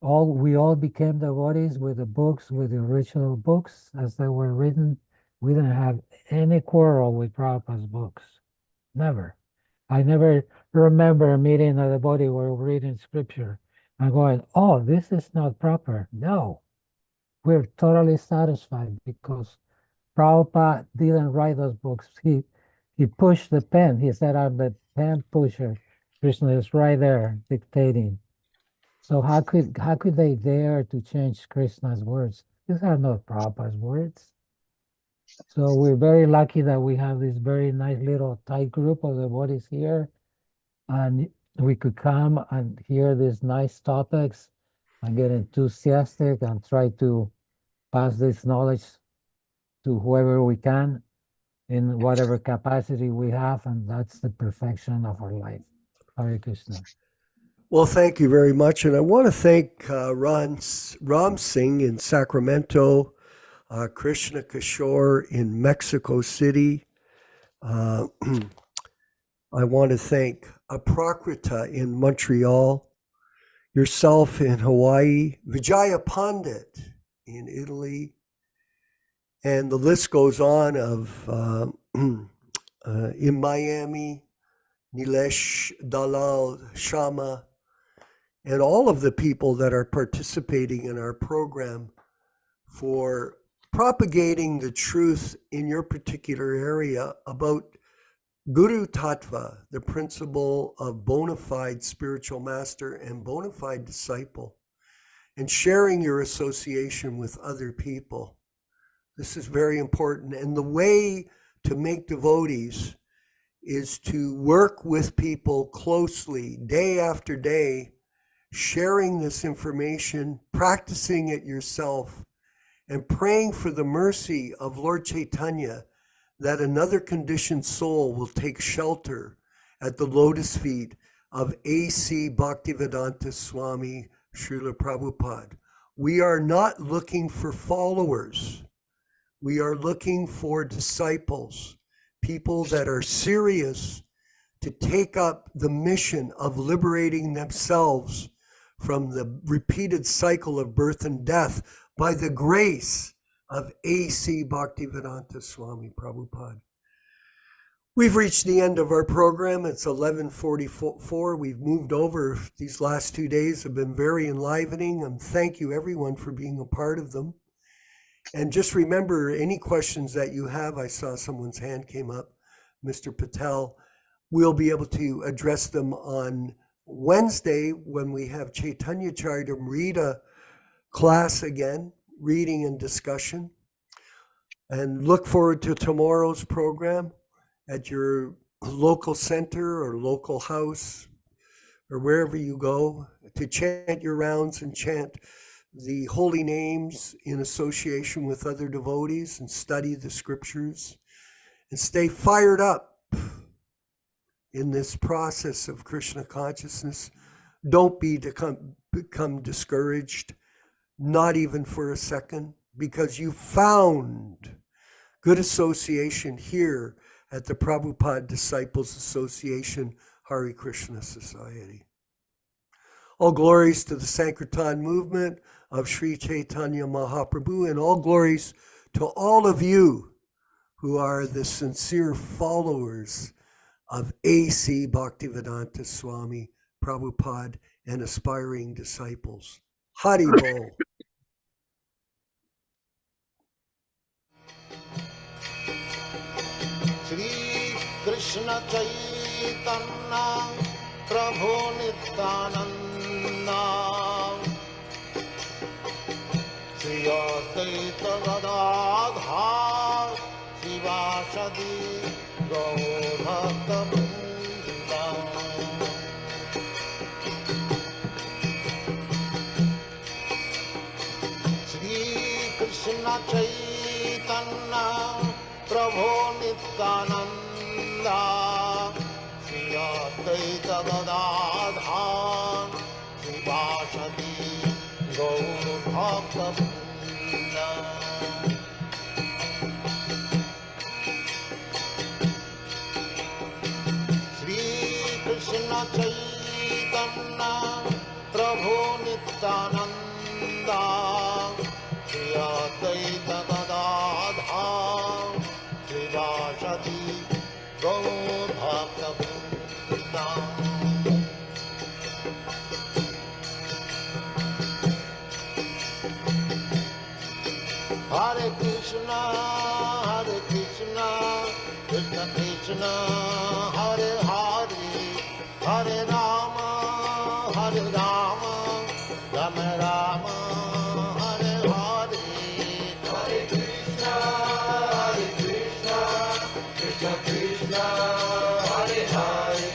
we all became devotees with the books, with the original books as they were written. We didn't have any quarrel with Prabhupada's books. Never. I never remember meeting a devotee where we're reading scripture and going, oh, this is not proper. No, we're totally satisfied because Prabhupada didn't write those books. He pushed the pen. He said, I'm the pen pusher. Krishna is right there dictating. So how could they dare to change Krishna's words? These are not Prabhupada's words. So we're very lucky that we have this very nice little tight group of devotees here, and we could come and hear these nice topics and get enthusiastic and try to pass this knowledge to whoever we can in whatever capacity we have, and that's the perfection of our life. Hare Krishna. Well, thank you very much. And I want to thank Ram Singh in Sacramento, Krishna Kishore in Mexico City. I want to thank Aprakrita in Montreal, yourself in Hawaii, Vijaya Pandit in Italy, and the list goes on of in Miami, Nilesh Dalal Shama, and all of the people that are participating in our program for propagating the truth in your particular area about Guru Tattva, the principle of bona fide spiritual master and bona fide disciple, and sharing your association with other people. This is very important. And the way to make devotees is to work with people closely, day after day, sharing this information, practicing it yourself, and praying for the mercy of Lord Chaitanya that another conditioned soul will take shelter at the lotus feet of A.C. Bhaktivedanta Swami Srila Prabhupada. We are not looking for followers. We are looking for disciples, people that are serious to take up the mission of liberating themselves from the repeated cycle of birth and death by the grace of A.C. Bhaktivedanta Swami Prabhupada. We've reached the end of our program. It's 11:44. We've moved over. These last 2 days have been very enlivening, and thank you everyone for being a part of them. And just remember, any questions that you have, I saw someone's hand came up, Mr. Patel, we'll be able to address them on Wednesday when we have Chaitanya Charitamrita class again, reading and discussion. And look forward to tomorrow's program at your local center or local house or wherever you go to chant your rounds and chant the holy names in association with other devotees and study the scriptures and stay fired up in this process of Krishna consciousness. Don't become discouraged, not even for a second, because you found good association here at the Prabhupada Disciples Association Hare Krishna Society. All glories to the Sankirtan movement of Sri Chaitanya Mahaprabhu, and all glories to all of you who are the sincere followers of A.C. Bhaktivedanta Swami Prabhupada and aspiring disciples. Hari Bol. Shri Krishna Chaitanya Prabhu Nityananda Shri Advaita Gadadhar Shivasadi Gaur Bhakta Vrinda Shri Krishna Chaitanya Prabhu Nityananda Shri Advaita Gadadhar Shivasadi Gaur Bhakta Vrinda Shri Krishna Chaitanya Prabhu Nityananda Shri Advaita Gadadhar Shivasadi Gaur Bhakta Vrinda Hare Krishna Krishna, Hare Hare, Hare Rama, Rama Rama, Hare Hare, Hare Krishna, Krishna Krishna, Hare Hare,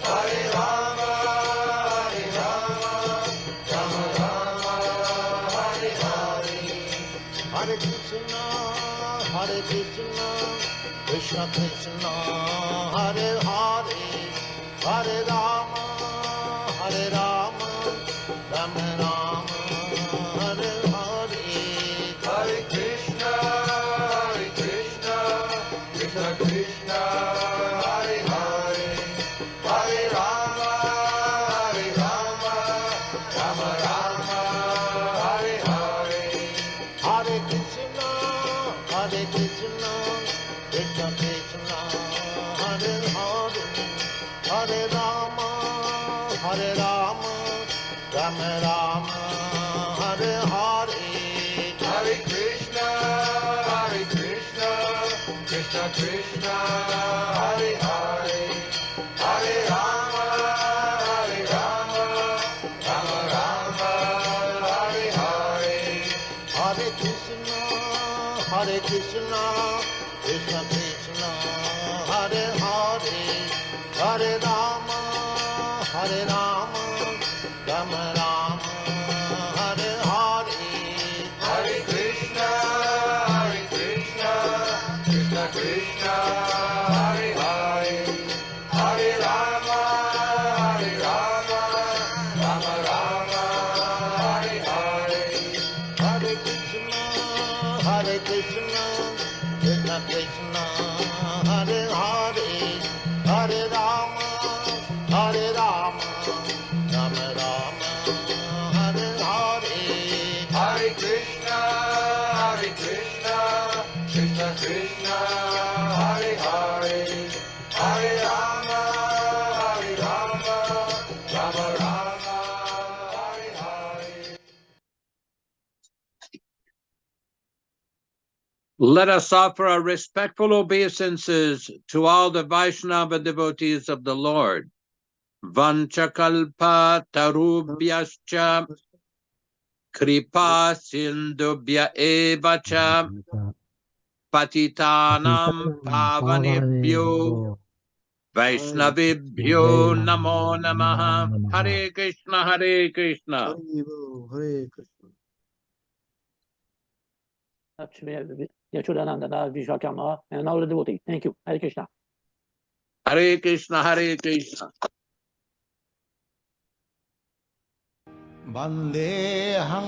Hare Rama, Rama Rama, Hare Hare, Hare Krishna, Krishna Krishna, Hare Hare, Hare Rama, Rama Rama, Hare Hare, Hare Krishna, Krishna Krishna, Hare Hare, Hare Rama, Rama Rama, Hare Hare, Hare Krishna, Krishna Krishna, Hare Hare, Hare Rama, Rama Rama, Hare Hare, Hare Krishna, Krishna Krishna, Hare Hare, Hare Rama, Rama Rama, Hare Hare, Hare Krishna, Krishna Krishna, Hare Hare, Hare Rama, Rama Rama, Hare Hare, Hare Krishna, Krishna Krishna, Hare Hare, Hare Rama, Rama Rama, Hare Hare, Hare Krishna, Krishna Krishna, Hare Hare, Hare Rama, Rama Rama, Hare Hare, Hare Krishna, Krishna Krishna, Hare Hare, Hare Rama, Rama Rama, Hare Hare. Let us offer our respectful obeisances to all the Vaishnava devotees of the Lord. Vanchakalpa tarubhyascha kripa sindubhya evacha patitanam pavanebhyo Vaishnavibhyo namo namaha. Hare Krishna, Hare Krishna. Hare Krishna. Yashodananda, Vishwakarma, and all the devotees. Thank you. Hare Krishna. Hare Krishna, Hare Krishna. Vandeham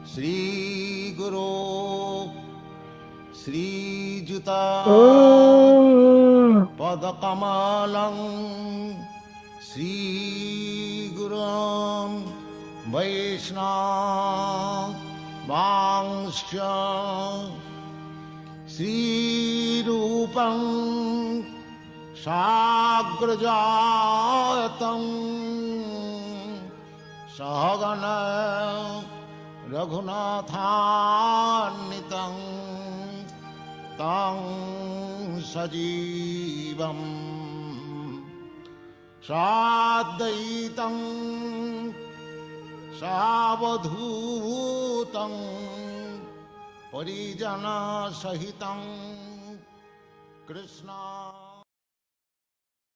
Sri Guru Sri Juta Padakamalam Sri Gurum Vaishnava Vangsha Sri Rupam Sagrajatam Sahagana Raghunathannitam Tang Sajivam Sadaitam Savadhutam Parijana Sahitam Krishna